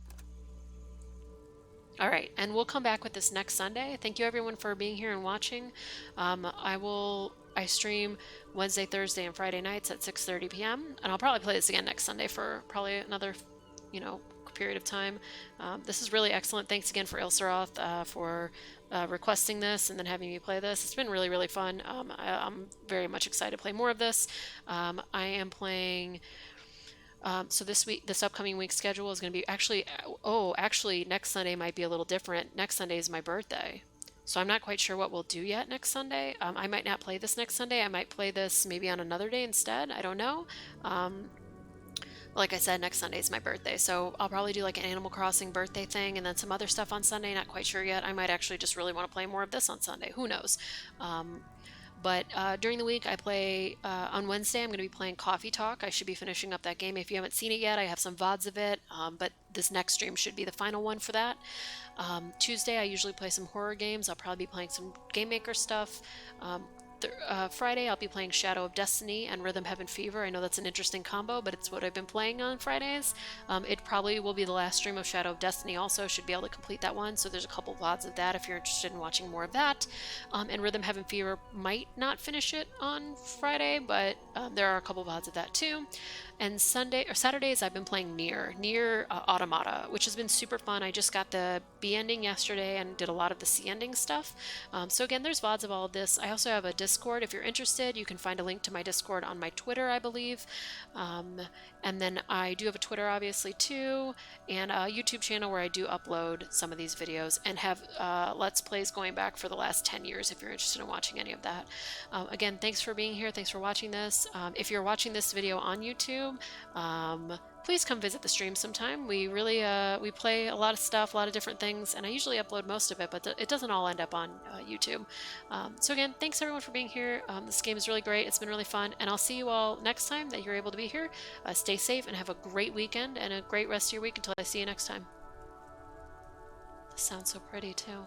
Alright, and we'll come back with this next Sunday. Thank you everyone for being here and watching. I stream Wednesday, Thursday, and Friday nights at 6:30 p.m. And I'll probably play this again next Sunday for probably another, period of time. This is really excellent. Thanks again for Ilsaroth for requesting this and then having me play this. It's been really, really fun. I'm very much excited to play more of this. I am playing. So this upcoming week's schedule is going to be actually next Sunday might be a little different. Next Sunday is my birthday. So I'm not quite sure what we'll do yet next Sunday. I might not play this next Sunday. I might play this maybe on another day instead. I don't know. Like I said, next Sunday is my birthday, so I'll probably do like an Animal Crossing birthday thing and then some other stuff on Sunday. Not quite sure yet. I might actually just really want to play more of this on Sunday. Who knows? But during the week, I play on Wednesday. I'm going to be playing Coffee Talk. I should be finishing up that game. If you haven't seen it yet, I have some VODs of it, but this next stream should be the final one for that. Tuesday, I usually play some horror games. I'll probably be playing some Game Maker stuff. Friday, I'll be playing Shadow of Destiny and Rhythm Heaven Fever. I know that's an interesting combo, but it's what I've been playing on Fridays. It probably will be the last stream of Shadow of Destiny also. Should be able to complete that one, so there's a couple VODs of that if you're interested in watching more of that. And Rhythm Heaven Fever might not finish it on Friday, but there are a couple VODs of that too. And Saturdays, I've been playing Nier Automata, which has been super fun. I just got the B ending yesterday and did a lot of the C ending stuff. So again, there's VODs of all of this. I also have a Discord. If you're interested, you can find a link to my Discord on my Twitter, I believe. And then I do have a Twitter, obviously, too, and a YouTube channel where I do upload some of these videos and have Let's Plays going back for the last 10 years if you're interested in watching any of that. Again, thanks for being here. Thanks for watching this. If you're watching this video on YouTube, please come visit the stream sometime. We really we play a lot of stuff, a lot of different things, and I usually upload most of it, but it doesn't all end up on YouTube. So again, thanks everyone for being here. This game is really great. It's been really fun, and I'll see you all next time that you're able to be here. Stay safe and have a great weekend and a great rest of your week until I see you next time. This sounds so pretty too.